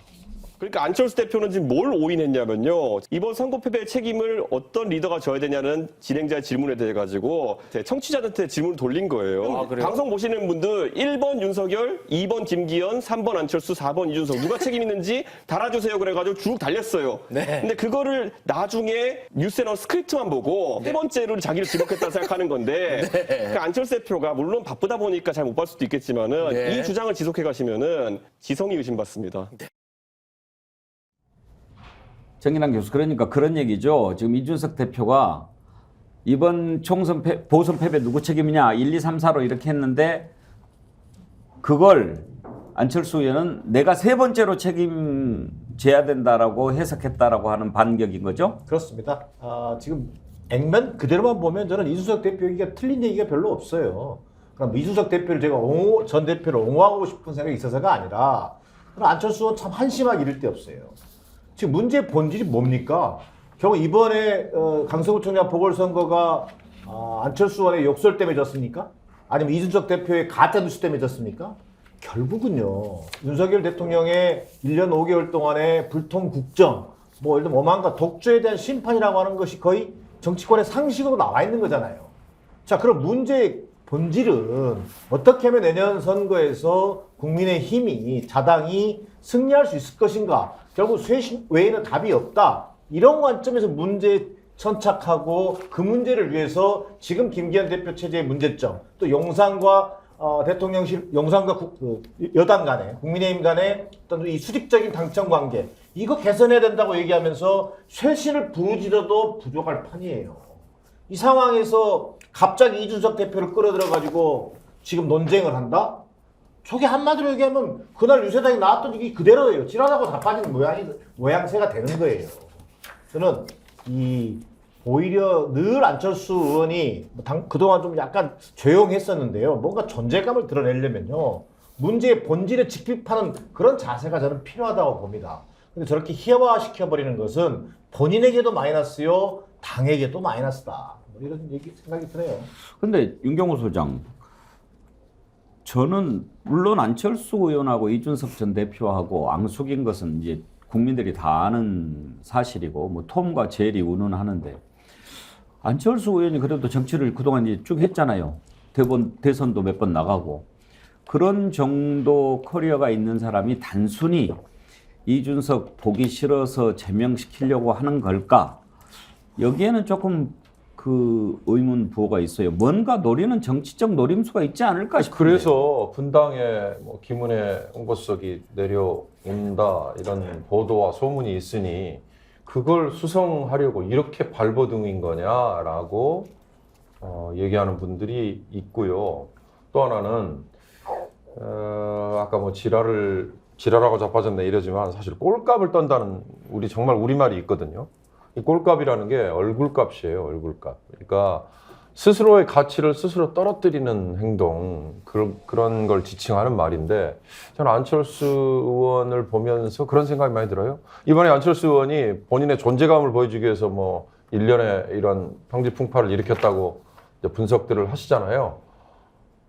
K: 그러니까 안철수 대표는 지금 뭘 오인했냐면요. 이번 선거 패배의 책임을 어떤 리더가 져야 되냐는 진행자의 질문에 대해 가지고 청취자한테 질문을 돌린 거예요. 방송 보시는 분들 1번 윤석열, 2번 김기현, 3번 안철수, 4번 이준석 누가 책임 있는지 달아주세요 그래가지고 쭉 달렸어요. 근데 그거를 나중에 뉴스에 나온 스크립트만 보고 세 번째로 자기를 지목했다 생각하는 건데 그러니까 안철수 대표가 물론 바쁘다 보니까 잘 못 볼 수도 있겠지만은 이 주장을 지속해 가시면은 지성이 의심받습니다.
B: 정인환 교수, 그러니까 그런 얘기죠. 지금 이준석 대표가 이번 총선 보선 패배 누구 책임이냐 1, 2, 3, 4로 이렇게 했는데 그걸 안철수 의원은 내가 세 번째로 책임져야 된다라고 해석했다라고 하는 반격인 거죠?
F: 그렇습니다. 지금 액면 그대로만 보면 저는 이준석 대표 얘기가 틀린 얘기가 별로 없어요. 그럼 이준석 대표를 제가 전 대표를 옹호하고 싶은 생각이 있어서가 아니라 안철수 의원 참 한심하게 이럴 데 없어요. 지금 문제의 본질이 뭡니까? 결국 이번에 강서구청장 보궐선거가 안철수 의원의 욕설 때문에 졌습니까? 아니면 이준석 대표의 가짜뉴스 때문에 졌습니까? 결국은요. 윤석열 대통령의 1년 5개월 동안의 불통국정, 뭐 예를 들면 오만과 독재에 대한 심판이라고 하는 것이 거의 정치권의 상식으로 나와 있는 거잖아요. 자, 그럼 문제의 본질은 어떻게 하면 내년 선거에서 국민의힘이 자당이 승리할 수 있을 것인가? 결국 쇄신 외에는 답이 없다. 이런 관점에서 문제에 천착하고 그 문제를 위해서 지금 김기현 대표 체제의 문제점, 또 용산과 대통령실, 용산과 여당 간에, 국민의힘 간에 어떤 이 수직적인 당청 관계, 이거 개선해야 된다고 얘기하면서 쇄신을 부르짖어도 부족할 판이에요. 이 상황에서 갑자기 이준석 대표를 끌어들여가지고 지금 논쟁을 한다? 저게 한마디로 얘기하면 그날 유세당이 나왔던 얘기 그대로예요. 지랄하고 다 빠지는 모양새가 되는 거예요. 저는 오히려 늘 안철수 의원이 그동안 좀 약간 조용했었는데요. 뭔가 존재감을 드러내려면요. 문제의 본질을 직필하는 그런 자세가 저는 필요하다고 봅니다. 근데 저렇게 희화화시켜버리는 것은 본인에게도 마이너스요, 당에게도 마이너스다. 뭐 이런 생각이 드네요.
B: 근데 윤경호 소장, 저는 물론 안철수 의원하고 이준석 전 대표하고 앙숙인 것은 이제 국민들이 다 아는 사실이고 뭐 톰과 제리 운운하는데 안철수 의원이 그래도 정치를 그동안 이제 쭉 했잖아요. 대선도 몇 번 나가고 그런 정도 커리어가 있는 사람이 단순히 이준석 보기 싫어서 제명시키려고 하는 걸까? 여기에는 조금 그 의문 부호가 있어요. 뭔가 노리는 정치적 노림수가 있지 않을까 싶은데.
H: 그래서 분당에 뭐 김은혜 홍보수석이 내려온다 이런 보도와 소문이 있으니 그걸 수성하려고 이렇게 발버둥인 거냐라고 얘기하는 분들이 있고요. 또 하나는 아까 뭐 지랄하고 자빠졌네 이러지만 사실 꼴값을 떤다는 정말 우리말이 있거든요. 이 꼴값이라는 게 얼굴값이에요, 얼굴값. 그러니까 스스로의 가치를 스스로 떨어뜨리는 행동, 그런 걸 지칭하는 말인데 저는 안철수 의원을 보면서 그런 생각이 많이 들어요. 이번에 안철수 의원이 본인의 존재감을 보여주기 위해서 뭐 일련의 이런 평지 풍파를 일으켰다고 이제 분석들을 하시잖아요.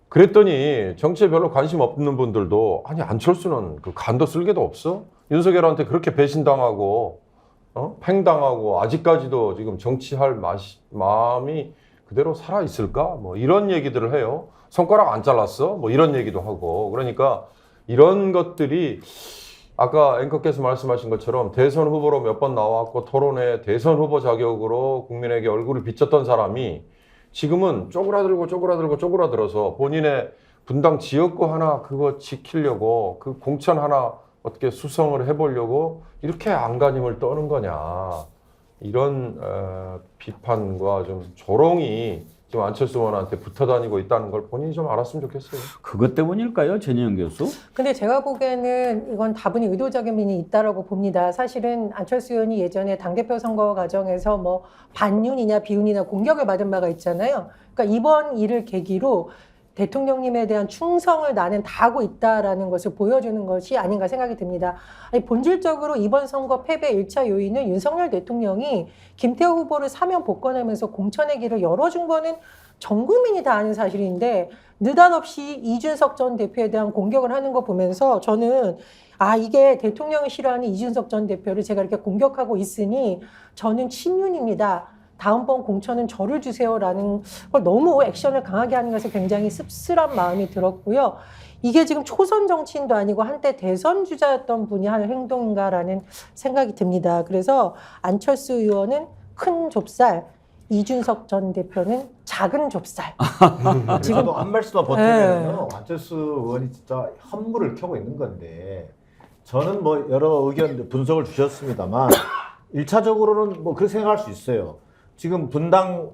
H: 그랬더니 정치에 별로 관심 없는 분들도 아니 안철수는 그 간도 쓸개도 없어? 윤석열한테 그렇게 배신당하고 팽당하고 아직까지도 지금 정치할 마음이 그대로 살아있을까? 뭐 이런 얘기들을 해요. 손가락 안 잘랐어? 뭐 이런 얘기도 하고. 그러니까 이런 것들이 아까 앵커께서 말씀하신 것처럼 대선 후보로 몇 번 나왔고 토론회 대선 후보 자격으로 국민에게 얼굴을 비쳤던 사람이 지금은 쪼그라들어서 본인의 분당 지역구 하나 그거 지키려고 그 공천 하나 어떻게 수성을 해보려고 이렇게 안간힘을 떠는 거냐. 이런 비판과 좀 조롱이 지금 안철수 의원한테 붙어 다니고 있다는 걸 본인이 좀 알았으면 좋겠어요.
B: 그것 때문일까요, 전희영 교수?
E: 근데 제가 보기에는 이건 다분히 의도적인 면이 있다라고 봅니다. 사실은 안철수 의원이 예전에 당대표 선거 과정에서 뭐 반윤이냐 비윤이냐 공격을 받은 바가 있잖아요. 그러니까 이번 일을 계기로 대통령님에 대한 충성을 나는 다하고 있다라는 것을 보여주는 것이 아닌가 생각이 듭니다. 아니, 본질적으로 이번 선거 패배 1차 요인은 윤석열 대통령이 김태호 후보를 사면 복권하면서 공천의 길을 열어준 거는 전 국민이 다 아는 사실인데 느닷없이 이준석 전 대표에 대한 공격을 하는 거 보면서 저는 이게 대통령이 싫어하는 이준석 전 대표를 제가 이렇게 공격하고 있으니 저는 친윤입니다. 다음번 공천은 저를 주세요라는 걸 너무 액션을 강하게 하는 것에 굉장히 씁쓸한 마음이 들었고요. 이게 지금 초선 정치인도 아니고 한때 대선 주자였던 분이 하는 행동인가라는 생각이 듭니다. 그래서 안철수 의원은 큰 좁쌀, 이준석 전 대표는 작은 좁쌀.
F: 지금도 한 말씀만 버티면요. 안철수 의원이 진짜 현무를 켜고 있는 건데 저는 뭐 여러 의견 분석을 주셨습니다만 1차적으로는 뭐 그렇게 생각할 수 있어요. 지금 분당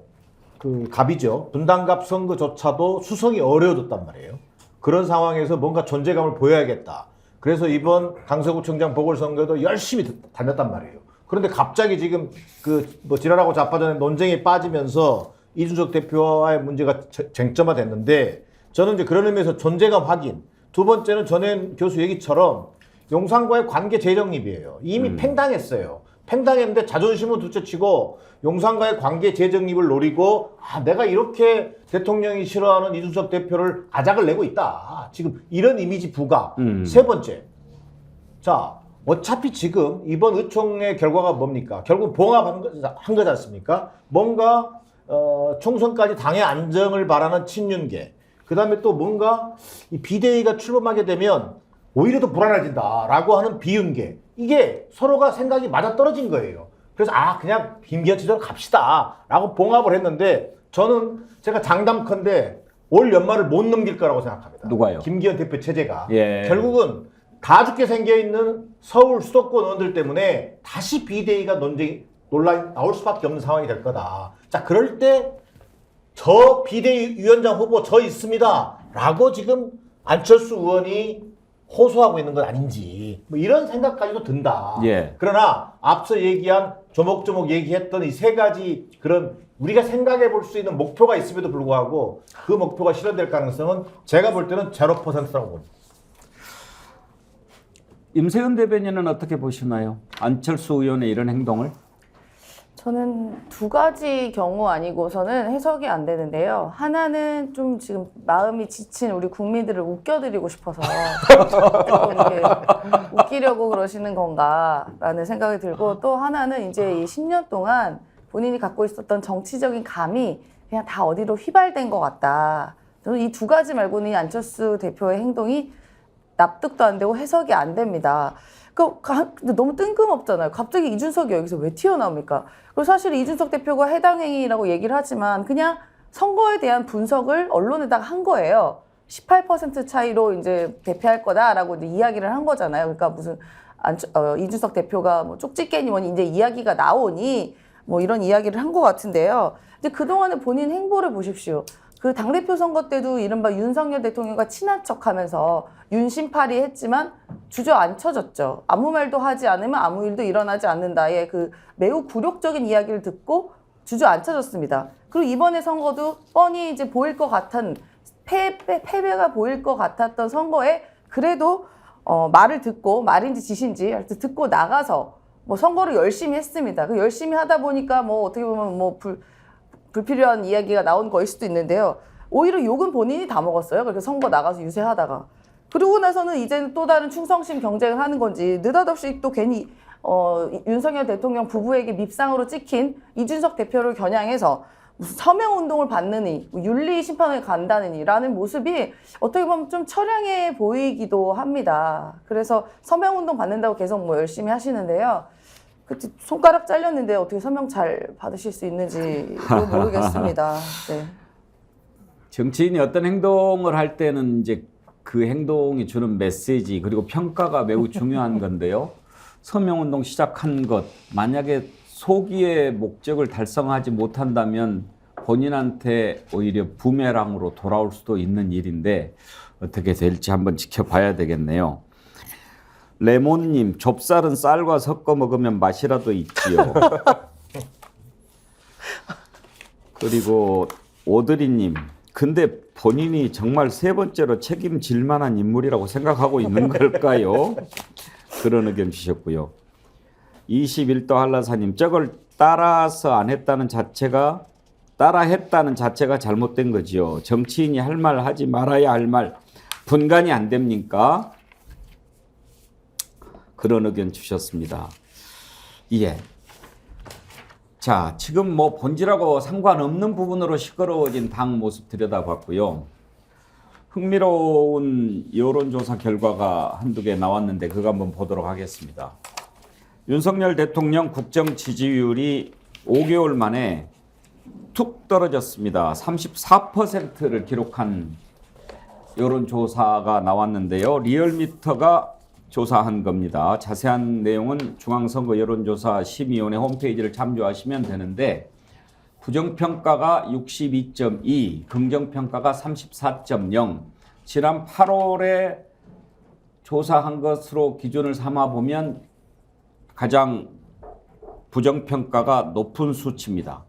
F: 갑이죠. 분당갑 선거조차도 수성이 어려워졌단 말이에요. 그런 상황에서 뭔가 존재감을 보여야겠다. 그래서 이번 강서구청장 보궐선거도 열심히 다녔단 말이에요. 그런데 갑자기 지금 지랄하고 자빠져는 논쟁에 빠지면서 이준석 대표와의 문제가 쟁점화됐는데 저는 이제 그런 의미에서 존재감 확인. 두 번째는 전현 교수 얘기처럼 용산과의 관계 재정립이에요. 이미 팽당했어요. 팽당했는데 자존심은 둘째치고 용산과의 관계 재정립을 노리고 내가 이렇게 대통령이 싫어하는 이준석 대표를 아작을 내고 있다. 지금 이런 이미지 부각. 세 번째. 자, 어차피 지금 이번 의총의 결과가 뭡니까? 결국 봉합한 거지 않습니까? 뭔가 총선까지 당의 안정을 바라는 친윤계. 그 다음에 또 뭔가 이 비대위가 출범하게 되면 오히려 더 불안해진다라고 하는 비윤계. 이게 서로가 생각이 맞아떨어진 거예요. 그래서 그냥 김기현 체제로 갑시다라고 봉합을 했는데 저는 제가 장담컨대 올 연말을 못 넘길 거라고 생각합니다.
B: 누가요?
F: 김기현 대표 체제가.
B: 예.
F: 결국은 다 죽게 생겨있는 서울 수도권 의원들 때문에 다시 비대위가 논란이 나올 수밖에 없는 상황이 될 거다. 자, 그럴 때 저 비대위 위원장 후보 저 있습니다 라고 지금 안철수 의원이 호소하고 있는 건 아닌지 뭐 이런 생각까지도 든다.
B: 예.
F: 그러나 앞서 얘기한 조목조목 얘기했던 이 세 가지 그런 우리가 생각해 볼 수 있는 목표가 있음에도 불구하고 그 목표가 실현될 가능성은 제가 볼 때는 0%라고 봅니다.
B: 임세은 대변인은 어떻게 보시나요? 안철수 의원의 이런 행동을?
I: 저는 두 가지 경우 아니고서는 해석이 안 되는데요. 하나는 좀 지금 마음이 지친 우리 국민들을 웃겨드리고 싶어서 조금 이렇게 웃기려고 그러시는 건가라는 생각이 들고, 또 하나는 이제 이 10년 동안 본인이 갖고 있었던 정치적인 감이 그냥 다 어디로 휘발된 것 같다. 저는 이 두 가지 말고는 이 안철수 대표의 행동이 납득도 안 되고 해석이 안 됩니다. 근데 너무 뜬금없잖아요. 갑자기 이준석이 여기서 왜 튀어나옵니까? 그리고 사실 이준석 대표가 해당 행위라고 얘기를 하지만 그냥 선거에 대한 분석을 언론에다가 한 거예요. 18% 차이로 이제 대패할 거다라고 이제 이야기를 한 거잖아요. 그러니까 무슨 이준석 대표가 뭐 쪽집게니 뭐니 이제 이야기가 나오니 뭐 이런 이야기를 한 것 같은데요. 이제 그동안의 본인 행보를 보십시오. 그 당대표 선거 때도 이른바 윤석열 대통령과 친한 척 하면서 윤심팔이 했지만 주저앉혀졌죠. 아무 말도 하지 않으면 아무 일도 일어나지 않는다의 그 매우 굴욕적인 이야기를 듣고 주저앉혀졌습니다. 그리고 이번에 선거도 뻔히 이제 보일 것 같은 패배가 보일 것 같았던 선거에 그래도 말을 듣고 말인지 짓인지 듣고 나가서 뭐 선거를 열심히 했습니다. 그 열심히 하다 보니까 뭐 어떻게 보면 뭐 불필요한 이야기가 나온 거일 수도 있는데요. 오히려 욕은 본인이 다 먹었어요. 그렇게 선거 나가서 유세하다가. 그러고 나서는 이제는 또 다른 충성심 경쟁을 하는 건지 느닷없이 또 괜히 윤석열 대통령 부부에게 밉상으로 찍힌 이준석 대표를 겨냥해서 무슨 서명운동을 받느니 윤리 심판을 간다느니 라는 모습이 어떻게 보면 좀 처량해 보이기도 합니다. 그래서 서명운동 받는다고 계속 뭐 열심히 하시는데요. 그때 손가락 잘렸는데 어떻게 서명 잘 받으실 수 있는지 모르겠습니다. 네.
B: 정치인이 어떤 행동을 할 때는 이제 그 행동이 주는 메시지 그리고 평가가 매우 중요한 건데요. 서명운동 시작한 것 만약에 소기의 목적을 달성하지 못한다면 본인한테 오히려 부메랑으로 돌아올 수도 있는 일인데 어떻게 될지 한번 지켜봐야 되겠네요. 레몬님, 좁쌀은 쌀과 섞어 먹으면 맛이라도 있지요. 그리고 오드리님, 근데 본인이 정말 세 번째로 책임질 만한 인물이라고 생각하고 있는 걸까요? 그런 의견 주셨고요. 21도 한라사님, 저걸 따라 했다는 자체가 잘못된 거지요. 정치인이 할 말 하지 말아야 할 말 분간이 안 됩니까? 그런 의견 주셨습니다. 예. 자, 지금 뭐 본질하고 상관없는 부분으로 시끄러워진 당 모습 들여다봤고요. 흥미로운 여론조사 결과가 한두 개 나왔는데 그거 한번 보도록 하겠습니다. 윤석열 대통령 국정 지지율이 5개월 만에 툭 떨어졌습니다. 34%를 기록한 여론조사가 나왔는데요. 리얼미터가 조사한 겁니다. 자세한 내용은 중앙선거 여론조사 심의위원회 홈페이지를 참조하시면 되는데 부정평가가 62.2, 긍정평가가 34.0. 지난 8월에 조사한 것으로 기준을 삼아보면 가장 부정평가가 높은 수치입니다.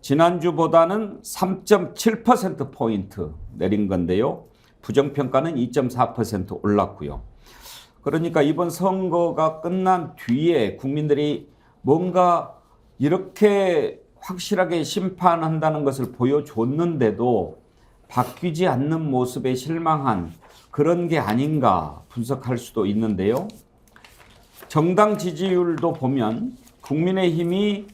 B: 지난주보다는 3.7%포인트 내린 건데요. 부정평가는 2.4% 올랐고요. 그러니까 이번 선거가 끝난 뒤에 국민들이 뭔가 이렇게 확실하게 심판한다는 것을 보여줬는데도 바뀌지 않는 모습에 실망한 그런 게 아닌가 분석할 수도 있는데요. 정당 지지율도 보면 국민의힘이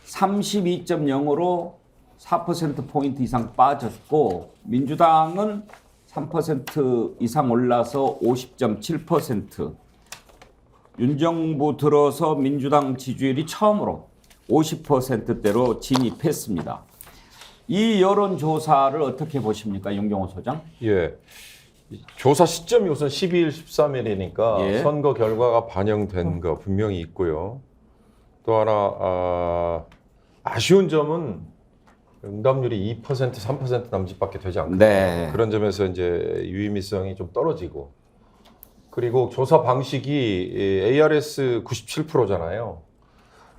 B: 32.0으로 4%포인트 이상 빠졌고 민주당은 3% 이상 올라서 50.7%. 윤정부 들어서 민주당 지지율이 처음으로 50%대로 진입했습니다. 이 여론조사를 어떻게 보십니까, 윤경호 소장?
H: 예. 조사 시점이 우선 12일, 13일이니까
B: 예.
H: 선거 결과가 반영된 거 분명히 있고요. 또 하나 아쉬운 점은 응답률이 2%, 3% 남짓밖에 되지 않거든요.
B: 네.
H: 그런 점에서 이제 유의미성이 좀 떨어지고, 그리고 조사 방식이 ARS 97%잖아요.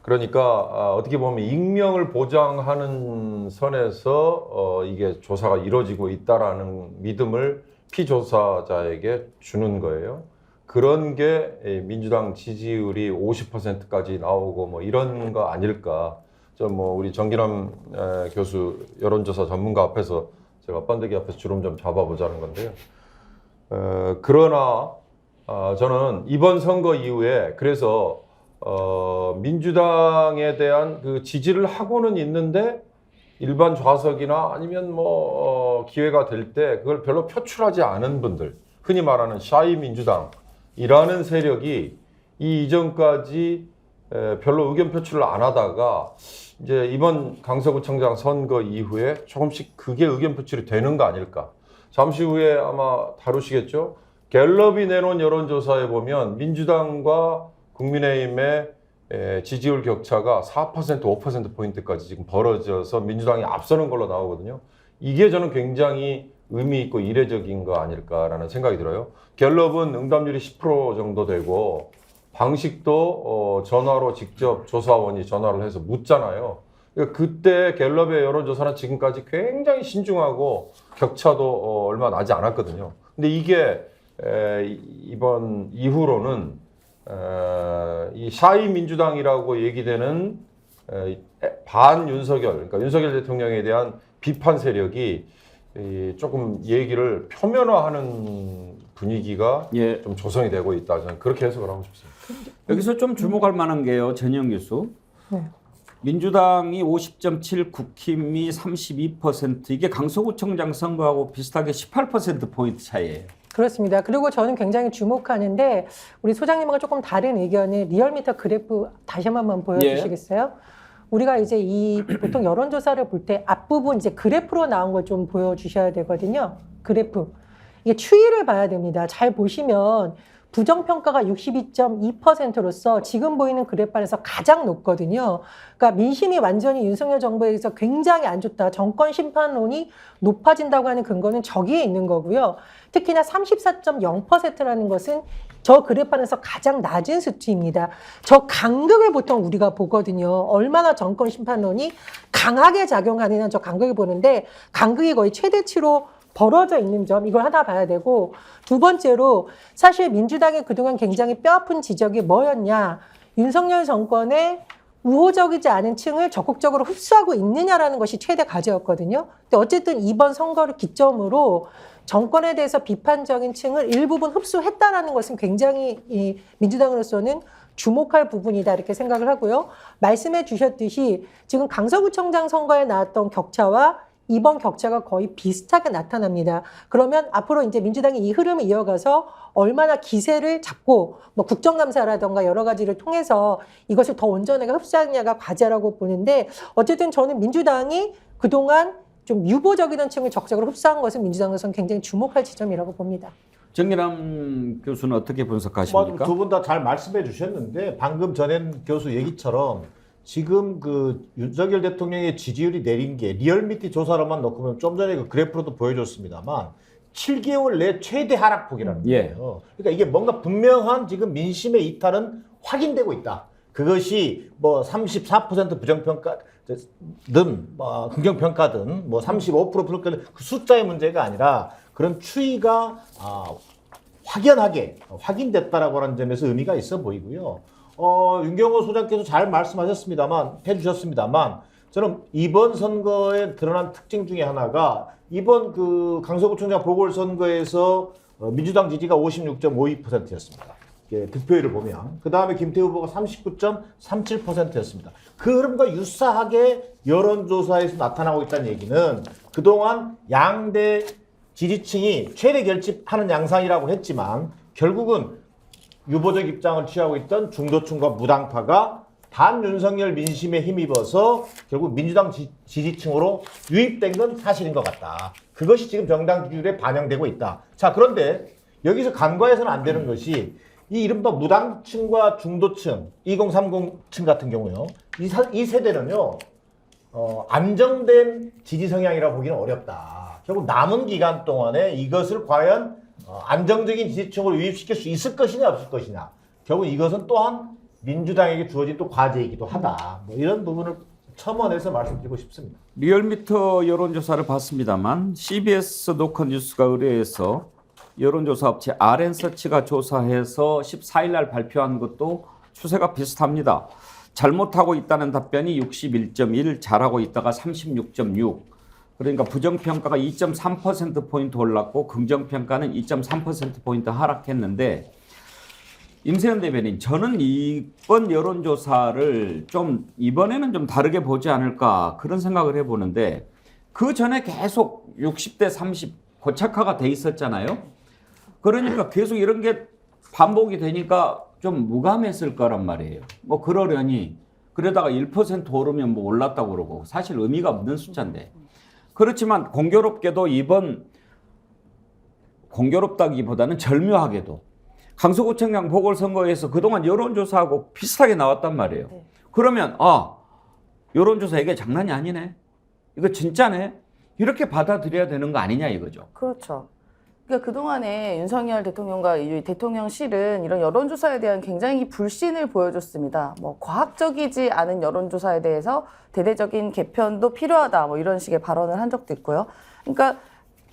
H: 그러니까 어떻게 보면 익명을 보장하는 선에서 이게 조사가 이루어지고 있다라는 믿음을 피조사자에게 주는 거예요. 그런 게 민주당 지지율이 50%까지 나오고 뭐 이런 거 아닐까. 뭐 우리 정기남 교수 여론조사 전문가 앞에서 제가 번데기 앞에서 주름 좀 잡아보자는 건데요. 그러나 저는 이번 선거 이후에 그래서 민주당에 대한 그 지지를 하고는 있는데 일반 좌석이나 아니면 뭐 기회가 될 때 그걸 별로 표출하지 않은 분들, 흔히 말하는 샤이 민주당이라는 세력이 이 이전까지 별로 의견 표출을 안 하다가 이제 이번 강서구청장 선거 이후에 조금씩 그게 의견 표출이 되는 거 아닐까. 잠시 후에 아마 다루시겠죠. 갤럽이 내놓은 여론조사에 보면 민주당과 국민의힘의 지지율 격차가 4%, 5%포인트까지 지금 벌어져서 민주당이 앞서는 걸로 나오거든요. 이게 저는 굉장히 의미 있고 이례적인 거 아닐까라는 생각이 들어요. 갤럽은 응답률이 10% 정도 되고 방식도 전화로 직접 조사원이 전화를 해서 묻잖아요. 그러니까 그때 갤럽의 여론조사는 지금까지 굉장히 신중하고 격차도 얼마 나지 않았거든요. 근데 이게 이번 이후로는 이 샤이 민주당이라고 얘기되는 반 윤석열, 그러니까 윤석열 대통령에 대한 비판 세력이 조금 얘기를 표면화하는 분위기가
B: 예.
H: 좀 조성이 되고 있다. 저는 그렇게 해석을 하고 싶습니다.
B: 여기서 좀 주목할 만한 게요, 전영 교수.
E: 네.
B: 민주당이 50.7, 국힘이 32%, 이게 강서구청장 선거하고 비슷하게 18%포인트 차이예요.
E: 그렇습니다. 그리고 저는 굉장히 주목하는데 우리 소장님과 조금 다른 의견을 리얼미터 그래프 다시 한 번만 보여주시겠어요? 우리가 이제 이 보통 여론조사를 볼 때 앞부분 이제 그래프로 나온 걸 좀 보여주셔야 되거든요. 그래프. 이게 추이를 봐야 됩니다. 잘 보시면 부정평가가 62.2%로서 지금 보이는 그래프에서 가장 높거든요. 그러니까 민심이 완전히 윤석열 정부에 의해서 굉장히 안 좋다. 정권 심판론이 높아진다고 하는 근거는 저기에 있는 거고요. 특히나 34.0%라는 것은 저 그래프에서 가장 낮은 수치입니다. 저 간극을 보통 우리가 보거든요. 얼마나 정권 심판론이 강하게 작용하느냐 저 간극을 보는데 간극이 거의 최대치로 벌어져 있는 점, 이걸 하나 봐야 되고, 두 번째로 사실 민주당이 그동안 굉장히 뼈아픈 지적이 뭐였냐, 윤석열 정권의 우호적이지 않은 층을 적극적으로 흡수하고 있느냐라는 것이 최대 과제였거든요. 근데 어쨌든 이번 선거를 기점으로 정권에 대해서 비판적인 층을 일부분 흡수했다라는 것은 굉장히 이 민주당으로서는 주목할 부분이다 이렇게 생각을 하고요. 말씀해 주셨듯이 지금 강서구청장 선거에 나왔던 격차와 이번 격차가 거의 비슷하게 나타납니다. 그러면 앞으로 이제 민주당이 이 흐름을 이어가서 얼마나 기세를 잡고 뭐 국정감사라든가 여러 가지를 통해서 이것을 더 온전하게 흡수하느냐가 과제라고 보는데, 어쨌든 저는 민주당이 그동안 좀 유보적이던 층을 적극적으로 흡수한 것은 민주당으로서는 굉장히 주목할 지점이라고 봅니다.
B: 정기남 교수는 어떻게 분석하십니까?
F: 두 분 다 잘 말씀해 주셨는데 방금 전엔 교수 얘기처럼 지금 그 윤석열 대통령의 지지율이 내린 게 리얼미터 조사로만 놓고 보면 좀 전에 그 그래프로도 보여줬습니다만 7개월 내 최대 하락폭이라는 거예요. 그러니까 이게 뭔가 분명한 지금 민심의 이탈은 확인되고 있다. 그것이 뭐 34% 부정평가든 뭐 긍정평가든 뭐 35% 평가든 그 숫자의 문제가 아니라 그런 추이가 확연하게 확인됐다라고 하는 점에서 의미가 있어 보이고요. 윤경호 소장께서 잘 해주셨습니다만 저는 이번 선거에 드러난 특징 중에 하나가 이번 그 강서구청장 보궐선거에서 민주당 지지가 56.52%였습니다. 득표율을 보면. 그 다음에 김태우 후보가 39.37%였습니다. 그 흐름과 유사하게 여론조사에서 나타나고 있다는 얘기는 그동안 양대 지지층이 최대 결집하는 양상이라고 했지만 결국은 유보적 입장을 취하고 있던 중도층과 무당파가 반윤석열 민심에 힘입어서 결국 민주당 지지층으로 유입된 건 사실인 것 같다. 그것이 지금 정당 지지율에 반영되고 있다. 자, 그런데 여기서 간과해서는 안 되는 것이 이 이른바 무당층과 중도층, 2030층 같은 경우요. 이 세대는요, 안정된 지지 성향이라고 보기는 어렵다. 결국 남은 기간 동안에 이것을 과연 안정적인 지지층으로 유입시킬 수 있을 것이냐 없을 것이냐. 결국 이것은 또한 민주당에게 주어진 또 과제이기도 하다. 뭐 이런 부분을 첨언해서 말씀드리고 싶습니다.
B: 리얼미터 여론조사를 봤습니다만 CBS 노컷뉴스가 의뢰해서 여론조사 업체 RN서치가 조사해서 14일 날 발표한 것도 추세가 비슷합니다. 잘못하고 있다는 답변이 61.1, 잘하고 있다가 36.6. 그러니까 부정평가가 2.3%포인트 올랐고 긍정평가는 2.3%포인트 하락했는데, 임세현 대변인, 저는 이번 여론조사를 좀 이번에는 좀 다르게 보지 않을까 그런 생각을 해보는데, 그 전에 계속 60대 30 고착화가 돼 있었잖아요. 그러니까 계속 이런 게 반복이 되니까 좀 무감했을 거란 말이에요. 뭐 그러려니 그러다가 1% 오르면 뭐 올랐다고 그러고 사실 의미가 없는 숫자인데, 그렇지만 공교롭게도 이번, 공교롭다기보다는 절묘하게도 강서구청장 보궐선거에서 그동안 여론조사하고 비슷하게 나왔단 말이에요. 그러면 여론조사 이게 장난이 아니네, 이거 진짜네, 이렇게 받아들여야 되는 거 아니냐 이거죠.
I: 그렇죠. 그러니까 그동안에 윤석열 대통령과 이 대통령실은 이런 여론조사에 대한 굉장히 불신을 보여줬습니다. 뭐 과학적이지 않은 여론조사에 대해서 대대적인 개편도 필요하다, 뭐 이런 식의 발언을 한 적도 있고요. 그러니까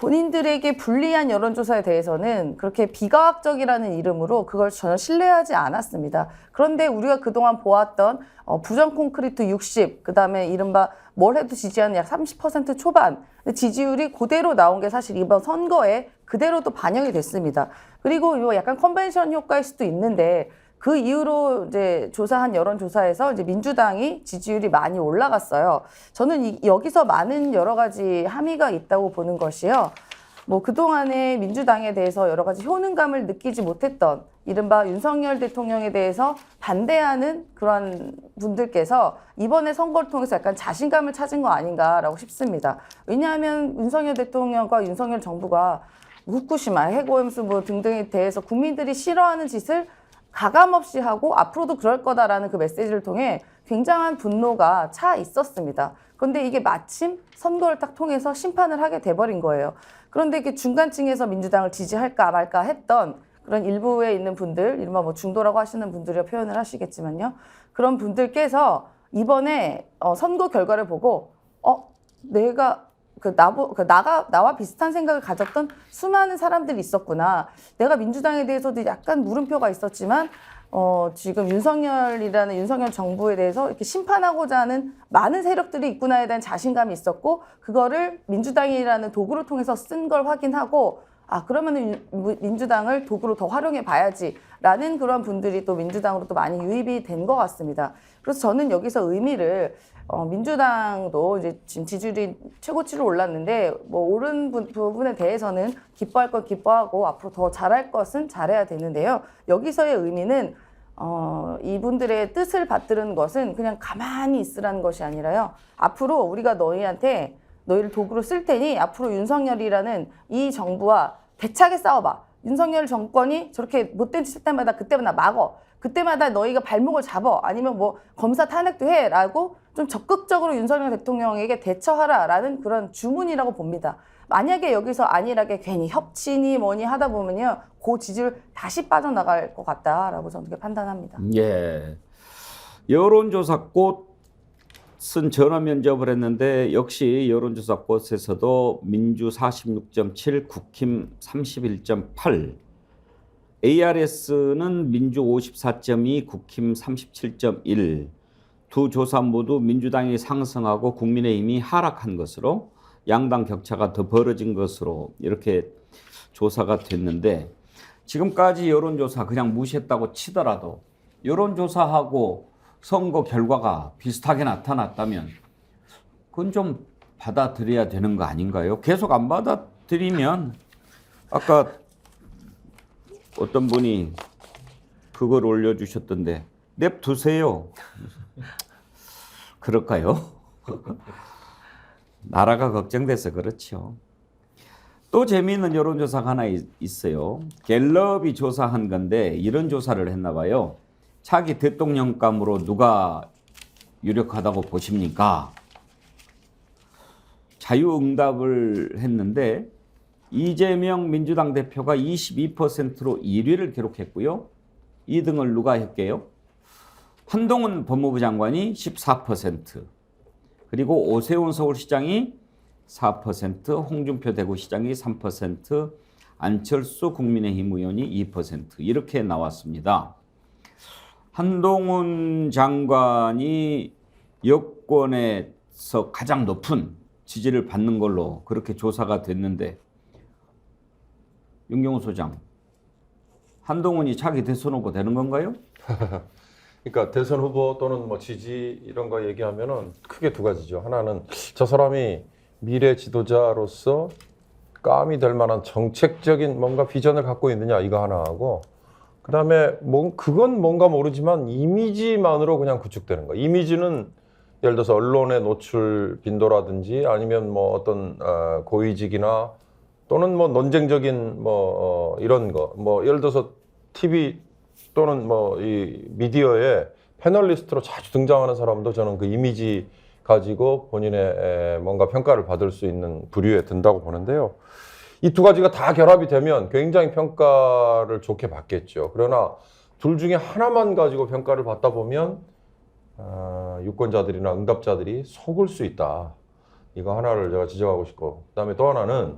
I: 본인들에게 불리한 여론조사에 대해서는 그렇게 비과학적이라는 이름으로 그걸 전혀 신뢰하지 않았습니다. 그런데 우리가 그동안 보았던 부정 콘크리트 60, 그다음에 이른바 뭘 해도 지지하는 약 30% 초반 지지율이 그대로 나온 게 사실 이번 선거에 그대로 또 반영이 됐습니다. 그리고 이거 약간 컨벤션 효과일 수도 있는데 그 이후로 이제 조사한 여론조사에서 이제 민주당이 지지율이 많이 올라갔어요. 저는 여기서 많은 여러 가지 함의가 있다고 보는 것이요. 뭐 그동안에 민주당에 대해서 여러 가지 효능감을 느끼지 못했던 이른바 윤석열 대통령에 대해서 반대하는 그런 분들께서 이번에 선거를 통해서 약간 자신감을 찾은 거 아닌가라고 싶습니다. 왜냐하면 윤석열 대통령과 윤석열 정부가 후쿠시마, 핵오염수 뭐 등등에 대해서 국민들이 싫어하는 짓을 가감없이 하고 앞으로도 그럴 거다라는 그 메시지를 통해 굉장한 분노가 차 있었습니다. 그런데 이게 마침 선거를 딱 통해서 심판을 하게 돼버린 거예요. 그런데 이렇게 중간층에서 민주당을 지지할까 말까 했던 그런 일부에 있는 분들, 이른바 뭐 중도라고 하시는 분들이 표현을 하시겠지만요. 그런 분들께서 이번에 선거 결과를 보고 내가 나와 비슷한 생각을 가졌던 수많은 사람들이 있었구나. 내가 민주당에 대해서도 약간 물음표가 있었지만 지금 윤석열 정부에 대해서 이렇게 심판하고자 하는 많은 세력들이 있구나에 대한 자신감이 있었고 그거를 민주당이라는 도구를 통해서 쓴 걸 확인하고 그러면은 민주당을 도구로 더 활용해 봐야지라는 그런 분들이 또 민주당으로 또 많이 유입이 된 것 같습니다. 그래서 저는 여기서 의미를 민주당도 이제 지금 지지율이 최고치로 올랐는데 뭐 오른 부분에 대해서는 기뻐할 건 기뻐하고 앞으로 더 잘할 것은 잘해야 되는데요. 여기서의 의미는 이분들의 뜻을 받드는 것은 그냥 가만히 있으라는 것이 아니라요. 앞으로 우리가 너희를 도구로 쓸 테니 앞으로 윤석열이라는 이 정부와 대차게 싸워봐. 윤석열 정권이 저렇게 못된 짓 할 때마다 그때마다 막어. 그때마다 너희가 발목을 잡어. 아니면 뭐 검사 탄핵도 해라고 좀 적극적으로 윤석열 대통령에게 대처하라라는 그런 주문이라고 봅니다. 만약에 여기서 안일하게 괜히 협치니 뭐니 하다 보면요. 그 지지율 다시 빠져나갈 것 같다라고 저는 그렇게 판단합니다.
B: 예. 여론조사 꽃은 전화 면접을 했는데 역시 여론조사 꽃에서도 민주 46.7, 국힘 31.8, ARS는 민주 54.2, 국힘 37.1, 두 조사 모두 민주당이 상승하고 국민의힘이 하락한 것으로 양당 격차가 더 벌어진 것으로 이렇게 조사가 됐는데 지금까지 여론조사 그냥 무시했다고 치더라도 여론조사하고 선거 결과가 비슷하게 나타났다면 그건 좀 받아들여야 되는 거 아닌가요? 계속 안 받아들이면 아까 어떤 분이 그걸 올려주셨던데 냅두세요. 그럴까요? 나라가 걱정돼서 그렇죠. 또 재미있는 여론조사가 하나 있어요. 갤럽이 조사한 건데 이런 조사를 했나 봐요. 차기 대통령감으로 누가 유력하다고 보십니까? 자유응답을 했는데 이재명 민주당 대표가 22%로 1위를 기록했고요. 2등을 누가 했게요? 한동훈 법무부 장관이 14%, 그리고 오세훈 서울시장이 4%, 홍준표 대구시장이 3%, 안철수 국민의힘 의원이 2% 이렇게 나왔습니다. 한동훈 장관이 여권에서 가장 높은 지지를 받는 걸로 그렇게 조사가 됐는데 윤경호 소장, 한동훈이 차기 대선 후보 되는 건가요?
H: 그러니까 대선 후보 또는 뭐 지지 이런 거 얘기하면은 크게 두 가지죠. 하나는 저 사람이 미래 지도자로서 감이 될 만한 정책적인 뭔가 비전을 갖고 있느냐 이거 하나 하고, 그다음에 그건 뭔가 모르지만 이미지만으로 그냥 구축되는 거. 이미지는 예를 들어서 언론의 노출 빈도라든지 아니면 뭐 어떤 고위직이나 또는 뭐 논쟁적인 이런 거, 뭐 예를 들어서 TV 또는 뭐 이 미디어에 패널리스트로 자주 등장하는 사람도 저는 그 이미지 가지고 본인의 뭔가 평가를 받을 수 있는 부류에 든다고 보는데요. 이 두 가지가 다 결합이 되면 굉장히 평가를 좋게 받겠죠. 그러나 둘 중에 하나만 가지고 평가를 받다 보면 유권자들이나 응답자들이 속을 수 있다. 이거 하나를 제가 지적하고 싶고, 그다음에 또 하나는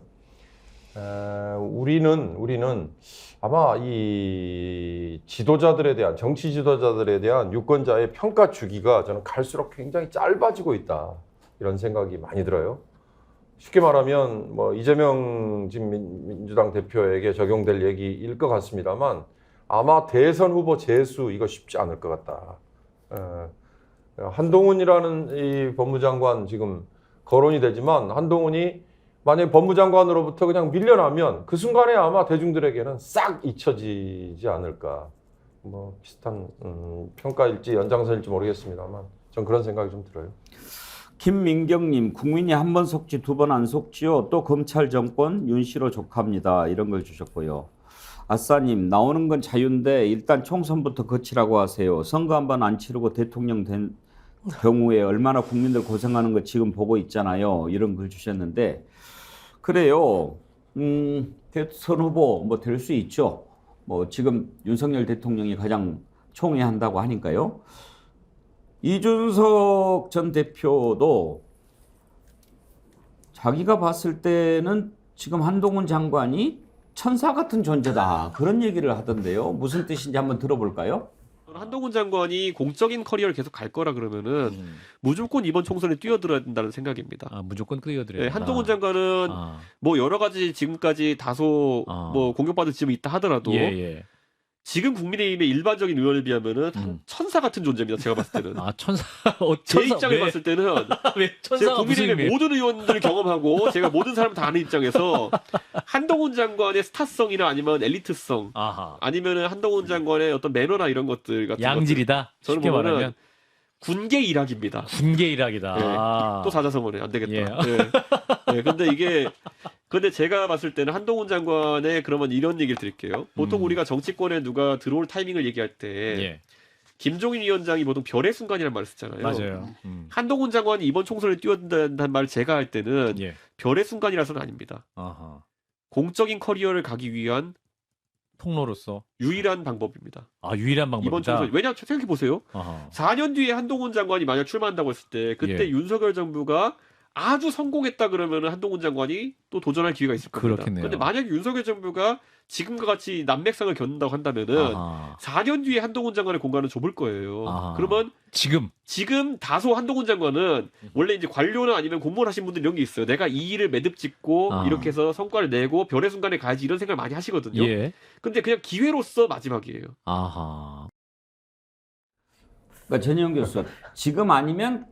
H: 우리는 아마 이 지도자들에 대한 정치 지도자들에 대한 유권자의 평가 주기가 저는 갈수록 굉장히 짧아지고 있다 이런 생각이 많이 들어요. 쉽게 말하면 뭐 이재명 지금 민주당 대표에게 적용될 얘기일 것 같습니다만 아마 대선 후보 재수 이거 쉽지 않을 것 같다. 한동훈이라는 이 법무장관 지금 거론이 되지만 한동훈이 만약에 법무장관으로부터 그냥 밀려나면 그 순간에 아마 대중들에게는 싹 잊혀지지 않을까. 뭐 비슷한 평가일지 연장선일지 모르겠습니다만 전 그런 생각이 좀 들어요.
B: 김민경님, 국민이 한 번 속지 두 번 안 속지요. 또 검찰 정권 윤씨로 족합니다. 이런 걸 주셨고요. 아싸님, 나오는 건 자유인데 일단 총선부터 거치라고 하세요. 선거 한 번 안 치르고 대통령 된 경우에 얼마나 국민들 고생하는 거 지금 보고 있잖아요. 이런 글 주셨는데 그래요. 대선 후보 뭐 될 수 있죠. 뭐 지금 윤석열 대통령이 가장 총애한다고 하니까요. 이준석 전 대표도 자기가 봤을 때는 지금 한동훈 장관이 천사 같은 존재다. 그런 얘기를 하던데요. 무슨 뜻인지 한번 들어볼까요?
L: 한동훈 장관이 공적인 커리어를 계속 갈 거라 그러면은 무조건 이번 총선에 뛰어들어야 된다는 생각입니다.
A: 아, 무조건 뛰어들어야
L: 네,
A: 된다.
L: 한동훈 장관은 뭐 여러 가지 지금까지 다소 뭐 공격받을 지점이 있다 하더라도
A: 예.
L: 지금 국민의힘의 일반적인 의원에 비하면은 천사 같은 존재입니다. 제가 봤을 때는.
A: 아, 천사.
L: 제 입장을 봤을 때는
A: 왜
L: 제가
A: 천사가 무슨
L: 국민의힘의
A: 의미예요?
L: 모든 의원들을 경험하고 제가 모든 사람을 다 아는 입장에서 한동훈 장관의 스타성이나 아니면 엘리트성
A: 아하.
L: 아니면은 한동훈 장관의 어떤 매너나 이런 것들 같은
A: 양질이다.
L: 저는
A: 쉽게
L: 보면은
A: 말하면
L: 군계 일학입니다.
A: 군계 일학이다.
L: 네.
A: 아.
L: 또 사자성어네. 안 되겠다.
A: 예.
L: 네. 근데 제가 봤을 때는 한동훈 장관의 그러면 이런 얘기를 드릴게요. 보통 우리가 정치권에 누가 들어올 타이밍을 얘기할 때
A: 예.
L: 김종인 위원장이 보통 별의 순간이라는 말을 쓰잖아요.
A: 맞아요.
L: 한동훈 장관이 이번 총선에 뛰어든다는 말을 제가 할 때는
A: 예.
L: 별의 순간이라서는 아닙니다.
A: 아하.
L: 공적인 커리어를 가기 위한
A: 통로로서
L: 유일한 방법입니다.
A: 아, 유일한 방법이다.
L: 이번 총선. 왜냐 생각해 보세요.
A: 아하.
L: 4년 뒤에 한동훈 장관이 만약 출마한다고 했을 때 그때
A: 예.
L: 윤석열 정부가 아주 성공했다 그러면 한동훈 장관이 또 도전할 기회가 있을 겁니다.
A: 그렇겠네요.
L: 근데 만약에 윤석열 정부가 지금과 같이 난맥상을 겪는다고 한다면은
A: 아하.
L: 4년 뒤에 한동훈 장관의 공간은 좁을 거예요.
A: 아하.
L: 그러면
A: 지금
L: 다소 한동훈 장관은 원래 이제 관료나 아니면 공무원 하신 분들 이런 게 있어요. 내가 이 일을 매듭 짓고 이렇게 해서 성과를 내고 별의 순간에 가야지 이런 생각을 많이 하시거든요.
A: 예.
L: 근데 그냥 기회로서 마지막이에요.
A: 아하.
B: 그러니까 전희영 교수, 지금 아니면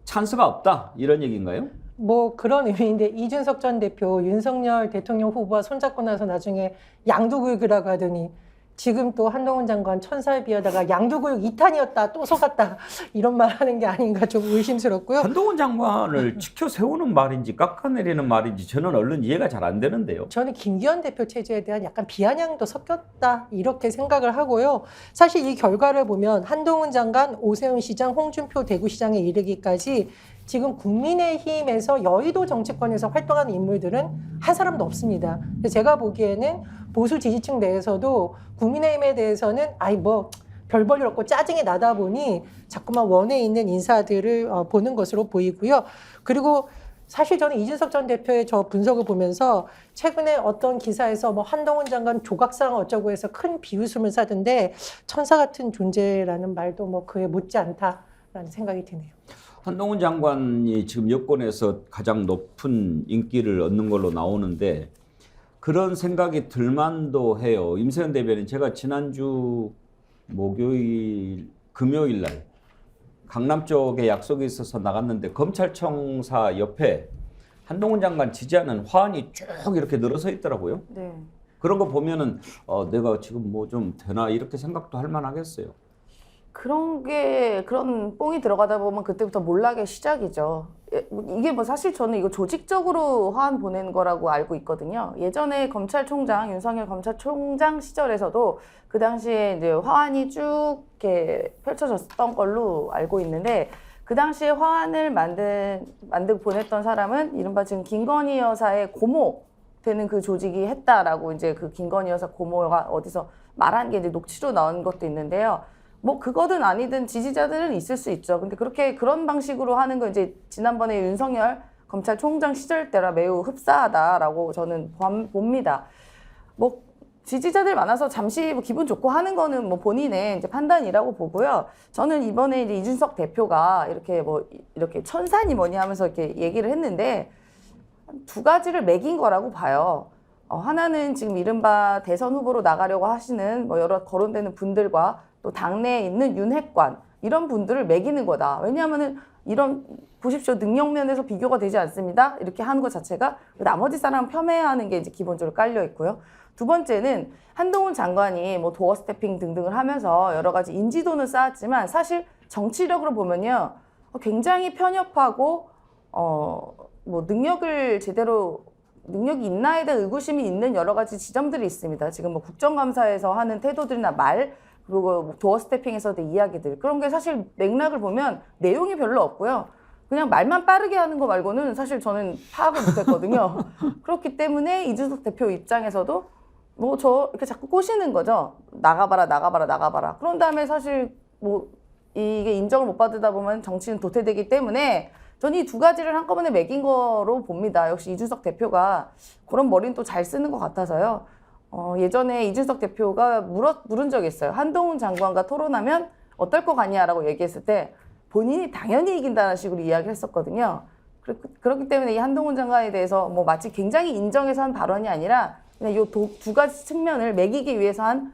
B: 찬스가 없다 이런 얘기인가요?
E: 뭐 그런 의미인데 이준석 전 대표 윤석열 대통령 후보와 손잡고 나서 나중에 양두구육이라고 하더니 지금 또 한동훈 장관 천사에 비하다가 양두구육 2탄이었다 또 속았다 이런 말 하는 게 아닌가 좀 의심스럽고요.
B: 한동훈 장관을 지켜 세우는 말인지 깎아내리는 말인지 저는 얼른 이해가 잘 안 되는데요.
E: 저는 김기현 대표 체제에 대한 약간 비아냥도 섞였다 이렇게 생각을 하고요. 사실 이 결과를 보면 한동훈 장관, 오세훈 시장, 홍준표 대구시장에 이르기까지 지금 국민의힘에서 여의도 정치권에서 활동하는 인물들은 한 사람도 없습니다. 제가 보기에는 보수 지지층 내에서도 국민의힘에 대해서는 아이 뭐 별 볼 일 없고 짜증이 나다 보니 자꾸만 원에 있는 인사들을 보는 것으로 보이고요. 그리고 사실 저는 이준석 전 대표의 저 분석을 보면서 최근에 어떤 기사에서 뭐 한동훈 장관 조각상 어쩌고 해서 큰 비웃음을 사던데 천사 같은 존재라는 말도 뭐 그에 못지 않다라는 생각이 드네요.
B: 한동훈 장관이 지금 여권에서 가장 높은 인기를 얻는 걸로 나오는데 그런 생각이 들만도 해요. 임세현 대변인, 제가 지난주 금요일 날 강남 쪽에 약속이 있어서 나갔는데 검찰청사 옆에 한동훈 장관 지지하는 화환이 쭉 이렇게 늘어서 있더라고요.
I: 네.
B: 그런 거 보면은 내가 지금 뭐 좀 되나 이렇게 생각도 할 만하겠어요.
I: 그런 뽕이 들어가다 보면 그때부터 몰락의 시작이죠. 이게 뭐 사실 저는 이거 조직적으로 화환 보낸 거라고 알고 있거든요. 예전에 윤석열 검찰총장 시절에서도 그 당시에 이제 화환이 쭉 이렇게 펼쳐졌던 걸로 알고 있는데 그 당시에 화환을 만들고 보냈던 사람은 이른바 지금 김건희 여사의 고모 되는 그 조직이 했다라고 이제 그 김건희 여사 고모가 어디서 말한 게 이제 녹취로 나온 것도 있는데요. 뭐 그거든 아니든 지지자들은 있을 수 있죠. 근데 그런 방식으로 하는 거 이제 지난번에 윤석열 검찰총장 시절 때라 매우 흡사하다라고 저는 봅니다. 뭐 지지자들 많아서 잠시 뭐 기분 좋고 하는 거는 뭐 본인의 이제 판단이라고 보고요. 저는 이번에 이제 이준석 대표가 이렇게 천사니 뭐니 하면서 이렇게 얘기를 했는데 두 가지를 매긴 거라고 봐요. 하나는 지금 이른바 대선 후보로 나가려고 하시는 뭐 여러 거론되는 분들과 또 당내에 있는 윤핵관 이런 분들을 매기는 거다. 왜냐하면은 이런 보십시오. 능력 면에서 비교가 되지 않습니다. 이렇게 하는 것 자체가 나머지 사람 폄훼하는 게 이제 기본적으로 깔려 있고요. 두 번째는 한동훈 장관이 뭐 도어 스태핑 등등을 하면서 여러 가지 인지도는 쌓았지만 사실 정치력으로 보면요. 굉장히 편협하고 뭐 능력이 있나에 대한 의구심이 있는 여러 가지 지점들이 있습니다. 지금 뭐 국정감사에서 하는 태도들이나 말 그리고 도어 스태핑에서도 이야기들 그런 게 사실 맥락을 보면 내용이 별로 없고요. 그냥 말만 빠르게 하는 거 말고는 사실 저는 파악을 못했거든요. 그렇기 때문에 이준석 대표 입장에서도 뭐 이렇게 자꾸 꼬시는 거죠. 나가봐라. 그런 다음에 사실 뭐 이게 인정을 못 받으다 보면 정치는 도태되기 때문에 저는 이 두 가지를 한꺼번에 매긴 거로 봅니다. 역시 이준석 대표가 그런 머리는 또 잘 쓰는 것 같아서요. 예전에 이준석 대표가 물은 적이 있어요. 한동훈 장관과 토론하면 어떨 것 같냐라고 얘기했을 때 본인이 당연히 이긴다는 식으로 이야기를 했었거든요. 그렇기 때문에 이 한동훈 장관에 대해서 뭐 마치 굉장히 인정해서 한 발언이 아니라 그냥 이 두 가지 측면을 매기기 위해서 한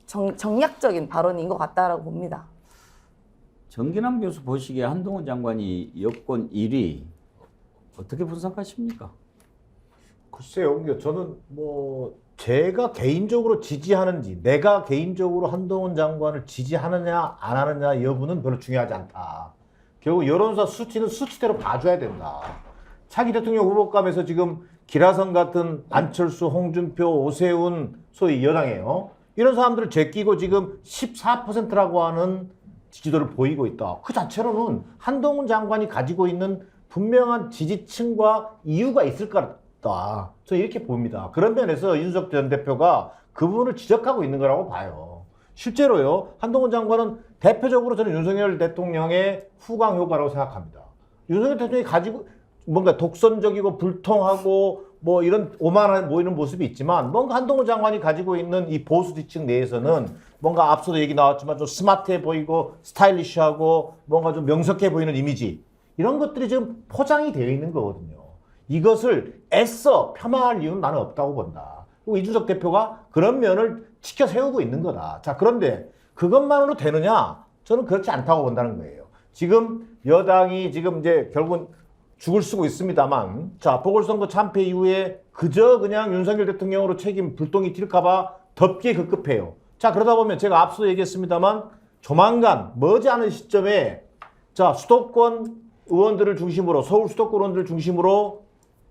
I: 정략적인 발언인 것 같다라고 봅니다.
B: 정기남 교수 보시기에 한동훈 장관이 여권 1위 어떻게 분석하십니까?
F: 글쎄요. 저는 뭐 제가 개인적으로 지지하는지 내가 개인적으로 한동훈 장관을 지지하느냐 안 하느냐 여부는 별로 중요하지 않다. 결국 여론조사 수치는 수치대로 봐줘야 된다. 차기 대통령 후보감에서 지금 기라성 같은 안철수, 홍준표, 오세훈 소위 여당이에요. 이런 사람들을 제끼고 지금 14%라고 하는 지지도를 보이고 있다. 그 자체로는 한동훈 장관이 가지고 있는 분명한 지지층과 이유가 있을 거다. 저는 이렇게 봅니다. 그런 면에서 이준석 전 대표가 그 부분을 지적하고 있는 거라고 봐요. 실제로요. 한동훈 장관은 대표적으로 저는 윤석열 대통령의 후광 효과라고 생각합니다. 윤석열 대통령이 가지고 뭔가 독선적이고 불통하고 뭐 이런 오만한 모이는 모습이 있지만 뭔가 한동훈 장관이 가지고 있는 이 보수 지층 내에서는 뭔가 앞서도 얘기 나왔지만 좀 스마트해 보이고 스타일리시하고 뭔가 좀 명석해 보이는 이미지 이런 것들이 지금 포장이 되어 있는 거거든요. 이것을 애써 폄하할 이유는 나는 없다고 본다. 그리고 이준석 대표가 그런 면을 지켜 세우고 있는 거다. 자, 그런데 그것만으로 되느냐? 저는 그렇지 않다고 본다는 거예요. 지금 여당이 지금 이제 결국은 죽을 쓰고 있습니다만, 자, 보궐선거 참패 이후에 그저 그냥 윤석열 대통령으로 책임 불똥이 튈까봐 덥게 급급해요. 자, 그러다 보면 제가 앞서 얘기했습니다만, 조만간 머지않은 시점에 자, 수도권 의원들을 중심으로, 서울 수도권 의원들을 중심으로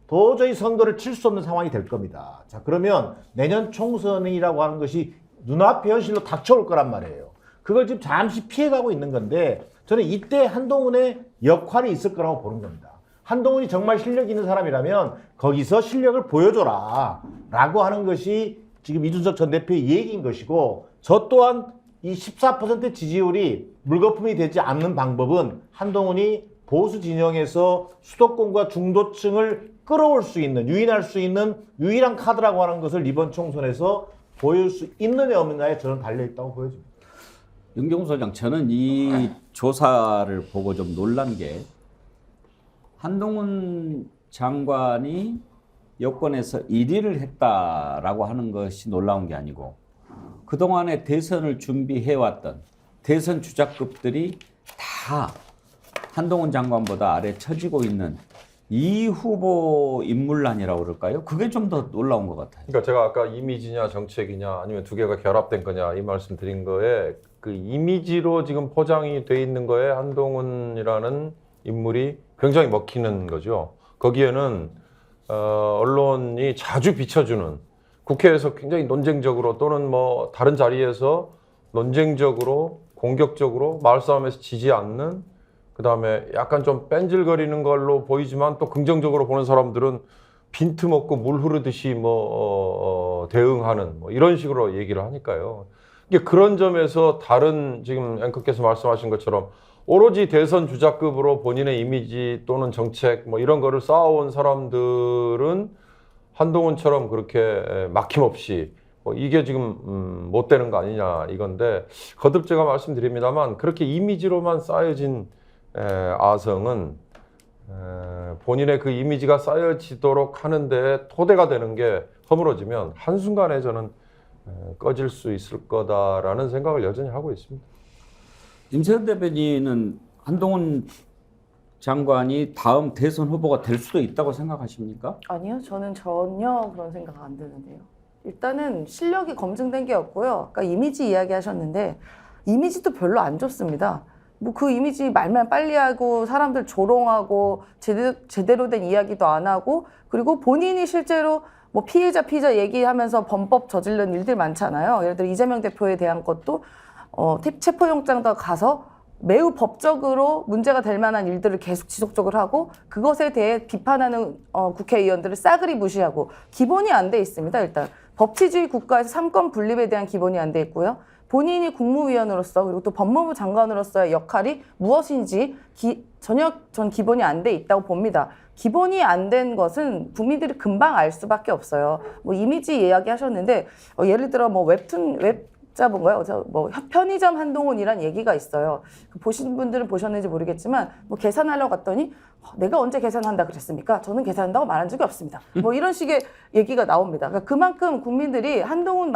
F: 도저히 선거를 칠 수 없는 상황이 될 겁니다. 자, 그러면 내년 총선이라고 하는 것이 눈앞에 현실로 닥쳐올 거란 말이에요. 그걸 지금 잠시 피해가고 있는 건데 저는 이때 한동훈의 역할이 있을 거라고 보는 겁니다. 한동훈이 정말 실력 있는 사람이라면 거기서 실력을 보여줘라 라고 하는 것이 지금 이준석 전 대표의 얘기인 것이고 저 또한 이 14% 지지율이 물거품이 되지 않는 방법은 한동훈이 보수 진영에서 수도권과 중도층을 끌어올 수 있는, 유인할 수 있는 유일한 카드라고 하는 것을 이번 총선에서 보여줄 수 있느냐 없느냐에 저는 달려있다고 보여집니다.
B: 윤경수 소장, 저는 이 조사를 보고 좀 놀란 게 한동훈 장관이 여권에서 1위를 했다라고 하는 것이 놀라운 게 아니고 그동안에 대선을 준비해왔던 대선 주자급들이 다 한동훈 장관보다 아래 처지고 있는 이 후보 인물란이라고 그럴까요? 그게 좀 더 놀라운 것 같아요.
H: 그러니까 제가 아까 이미지냐 정책이냐 아니면 두 개가 결합된 거냐 이 말씀 드린 거에 그 이미지로 지금 포장이 돼 있는 거에 한동훈이라는 인물이 굉장히 먹히는 거죠. 거기에는 언론이 자주 비춰주는 국회에서 굉장히 논쟁적으로 또는 뭐 다른 자리에서 논쟁적으로 공격적으로 말싸움에서 지지 않는 그다음에 약간 좀 뺀질거리는 걸로 보이지만 또 긍정적으로 보는 사람들은 빈틈없고 물 흐르듯이 대응하는 이런 식으로 얘기를 하니까요. 이게 그런 점에서 다른 지금 앵커께서 말씀하신 것처럼 오로지 대선 주자급으로 본인의 이미지 또는 정책 뭐 이런 거를 쌓아온 사람들은 한동훈처럼 그렇게 막힘없이 뭐 이게 지금 못 되는 거 아니냐 이건데, 거듭 제가 말씀드립니다만 그렇게 이미지로만 쌓여진 아성은 본인의 그 이미지가 쌓여지도록 하는데 토대가 되는 게 허물어지면 한순간에 저는 꺼질 수 있을 거다라는 생각을 여전히 하고 있습니다.
B: 임세현 대변인은 한동훈 장관이 다음 대선 후보가 될 수도 있다고 생각하십니까?
I: 아니요, 저는 전혀 그런 생각 안 드는데요. 일단은 실력이 검증된 게 없고요. 아까 이미지 이야기 하셨는데 이미지도 별로 안 좋습니다. 뭐 그 이미지 말만 빨리 하고 사람들 조롱하고 제대로 된 이야기도 안 하고, 그리고 본인이 실제로 뭐 피해자 얘기하면서 범법 저지른 일들 많잖아요. 예를 들어 이재명 대표에 대한 것도 체포영장도 가서 매우 법적으로 문제가 될 만한 일들을 계속 지속적으로 하고, 그것에 대해 비판하는 국회의원들을 싸그리 무시하고, 기본이 안 돼 있습니다. 일단 법치주의 국가에서 삼권 분립에 대한 기본이 안 돼 있고요. 본인이 국무위원으로서 그리고 또 법무부 장관으로서의 역할이 무엇인지 전혀 전 기본이 안 돼 있다고 봅니다. 기본이 안 된 것은 국민들이 금방 알 수밖에 없어요. 뭐 이미지 이야기 하셨는데 예를 들어 뭐 웹자 뭔가요? 뭐 편의점 한동훈이란 얘기가 있어요. 보신 분들은 보셨는지 모르겠지만 뭐 계산하려고 갔더니 내가 언제 계산한다 그랬습니까? 저는 계산한다고 말한 적이 없습니다. 뭐 이런 식의 얘기가 나옵니다. 그러니까 그만큼 국민들이 한동훈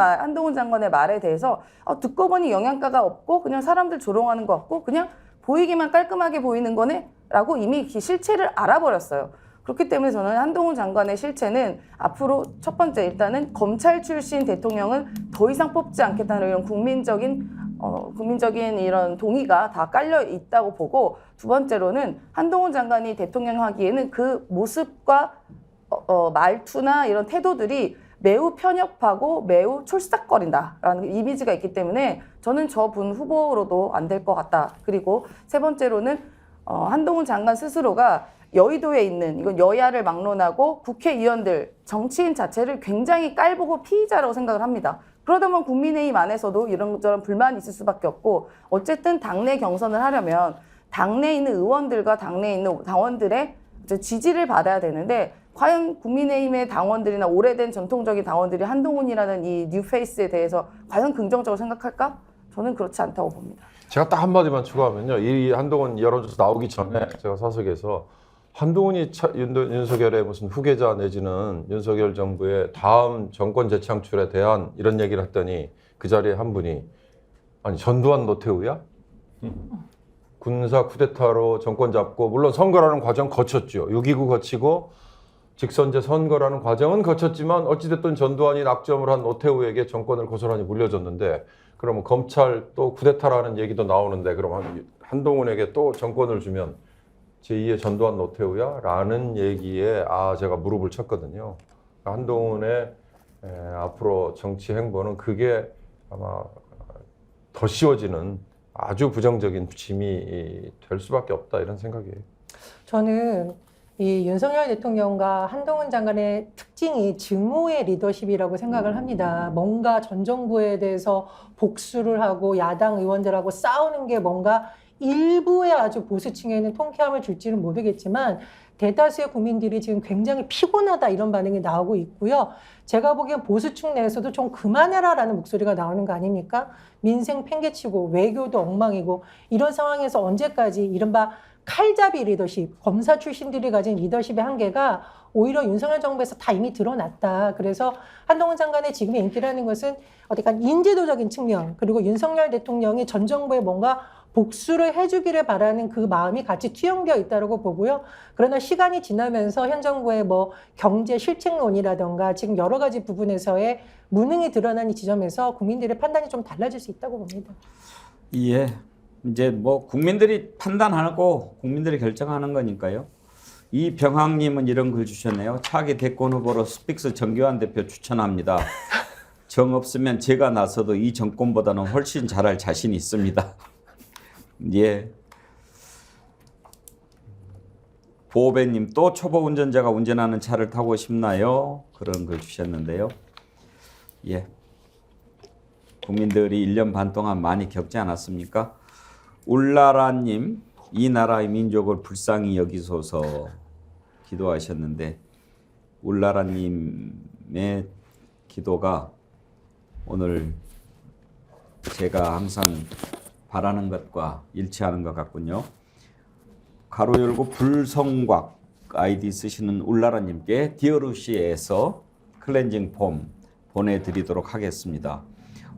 I: 장관의 말에 대해서 듣고 보니 영양가가 없고 그냥 사람들 조롱하는 것 같고 그냥 보이기만 깔끔하게 보이는 거네? 라고 이미 실체를 알아버렸어요. 그렇기 때문에 저는 한동훈 장관의 실체는 앞으로 첫 번째 일단은 검찰 출신 대통령은 더 이상 뽑지 않겠다는 이런 국민적인 이런 동의가 다 깔려 있다고 보고, 두 번째로는 한동훈 장관이 대통령 하기에는 그 모습과 말투나 이런 태도들이 매우 편협하고 매우 촐싹거린다라는 이미지가 있기 때문에 저는 저분 후보로도 안 될 것 같다. 그리고 세 번째로는 한동훈 장관 스스로가 여의도에 있는, 이건 여야를 막론하고 국회의원들, 정치인 자체를 굉장히 깔보고 피의자라고 생각을 합니다. 그러다 보면 국민의힘 안에서도 이런저런 불만이 있을 수밖에 없고, 어쨌든 당내 경선을 하려면 당내에 있는 의원들과 당내에 있는 당원들의 지지를 받아야 되는데, 과연 국민의힘의 당원들이나 오래된 전통적인 당원들이 한동훈이라는 이 뉴페이스에 대해서 과연 긍정적으로 생각할까? 저는 그렇지 않다고 봅니다.
H: 제가 딱 한마디만 추가하면요. 이 한동훈 여론조사 나오기 전에 제가 사석에서 한동훈이 윤석열의 무슨 후계자 내지는 윤석열 정부의 다음 정권 재창출에 대한 이런 얘기를 했더니 그 자리에 한 분이 아니 전두환 노태우야? 군사 쿠데타로 정권 잡고 물론 선거라는 과정 거쳤죠. 6.29 거치고 직선제 선거라는 과정은 거쳤지만 어찌됐든 전두환이 낙점을 한 노태우에게 정권을 고스란히 물려줬는데, 그러면 검찰 또 쿠데타라는 얘기도 나오는데 그럼 한동훈에게 또 정권을 주면 제2의 전두환 노태우야? 라는 얘기에 제가 무릎을 쳤거든요. 한동훈의 앞으로 정치 행보는 그게 아마 더 씌워지는 아주 부정적인 짐이 될 수밖에 없다 이런 생각이에요.
E: 저는 이 윤석열 대통령과 한동훈 장관의 특징이 증오의 리더십이라고 생각을 합니다. 뭔가 전 정부에 대해서 복수를 하고 야당 의원들하고 싸우는 게 뭔가 일부의 아주 보수층에는 통쾌함을 줄지는 모르겠지만 대다수의 국민들이 지금 굉장히 피곤하다 이런 반응이 나오고 있고요. 제가 보기엔 보수층 내에서도 좀 그만해라라는 목소리가 나오는 거 아닙니까? 민생 팽개치고 외교도 엉망이고 이런 상황에서 언제까지 이른바 칼잡이 리더십, 검사 출신들이 가진 리더십의 한계가 오히려 윤석열 정부에서 다 이미 드러났다. 그래서 한동훈 장관의 지금의 인기라는 것은 어디간 인지도적인 측면, 그리고 윤석열 대통령이 전 정부에 뭔가 복수를 해주기를 바라는 그 마음이 같이 투영되어 있다고 보고요. 그러나 시간이 지나면서 현 정부의 뭐 경제 실책론이라던가 지금 여러 가지 부분에서의 무능이 드러난 이 지점에서 국민들의 판단이 좀 달라질 수 있다고 봅니다.
B: 예. 이제 뭐 국민들이 판단하고 국민들이 결정하는 거니까요. 이병학님은 이런 글 주셨네요. 차기 대권 후보로 스픽스 정교한 대표 추천합니다. 정 없으면 제가 나서도 이 정권보다는 훨씬 잘할 자신이 있습니다. 예. 보배님 또 초보 운전자가 운전하는 차를 타고 싶나요? 그런 글 주셨는데요. 예. 국민들이 1년 반 동안 많이 겪지 않았습니까? 울라라님, 이 나라의 민족을 불쌍히 여기소서 기도하셨는데 울라라님의 기도가 오늘 제가 항상 바라는 것과 일치하는 것 같군요. 가로 열고 불성곽 아이디 쓰시는 울라라님께 디어루시에서 클렌징 폼 보내드리도록 하겠습니다.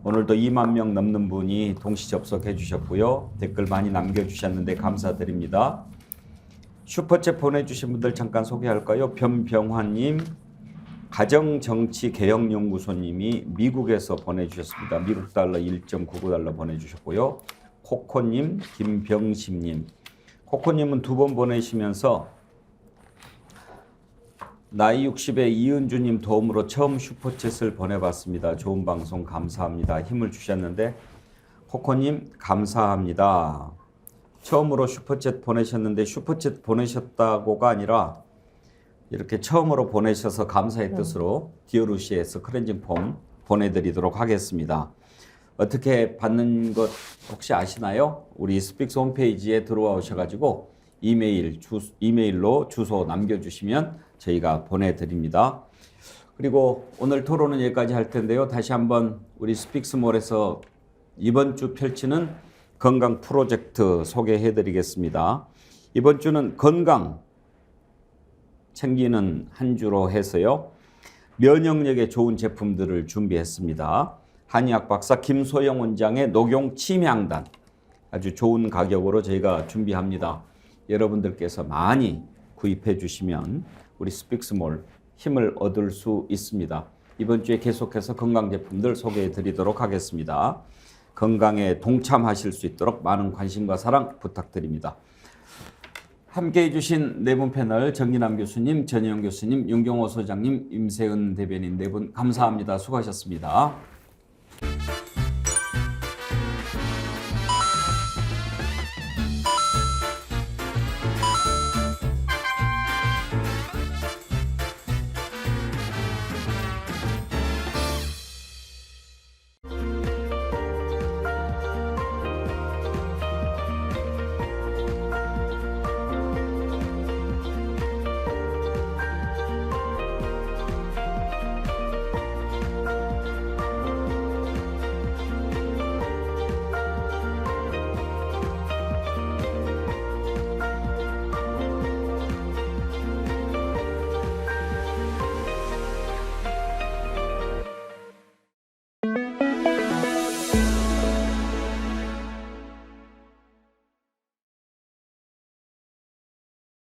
B: 오늘도 2만 명 넘는 분이 동시 접속해 주셨고요. 댓글 많이 남겨주셨는데 감사드립니다. 슈퍼챗 보내주신 분들 잠깐 소개할까요? 변병환님, 가정정치개혁연구소님이 미국에서 보내주셨습니다. 미국 달러 1.99달러 보내주셨고요. 코코님, 김병심님. 코코님은 2번 보내시면서 나이 60의 이은주님 도움으로 처음 슈퍼챗을 보내봤습니다. 좋은 방송 감사합니다. 힘을 주셨는데 코코님 감사합니다. 처음으로 슈퍼챗 보내셨는데 슈퍼챗 보내셨다고가 아니라 이렇게 처음으로 보내셔서 감사의 뜻으로 디오루시에서 클렌징 폼 보내드리도록 하겠습니다. 어떻게 받는 것 혹시 아시나요? 우리 스픽스 홈페이지에 들어와 오셔가지고 이메일로 주소 남겨주시면 저희가 보내드립니다. 그리고 오늘 토론은 여기까지 할 텐데요. 다시 한번 우리 스픽스몰에서 이번 주 펼치는 건강 프로젝트 소개해드리겠습니다. 이번 주는 건강 챙기는 한 주로 해서요. 면역력에 좋은 제품들을 준비했습니다. 한의학 박사 김소영 원장의 녹용 침향단 아주 좋은 가격으로 저희가 준비합니다. 여러분들께서 많이 구입해 주시면 우리 스픽스몰 힘을 얻을 수 있습니다. 이번 주에 계속해서 건강 제품들 소개해 드리도록 하겠습니다. 건강에 동참하실 수 있도록 많은 관심과 사랑 부탁드립니다. 함께해 주신 네 분 패널 정진남 교수님, 전혜영 교수님, 윤경호 소장님, 임세은 대변인 네 분 감사합니다. 수고하셨습니다.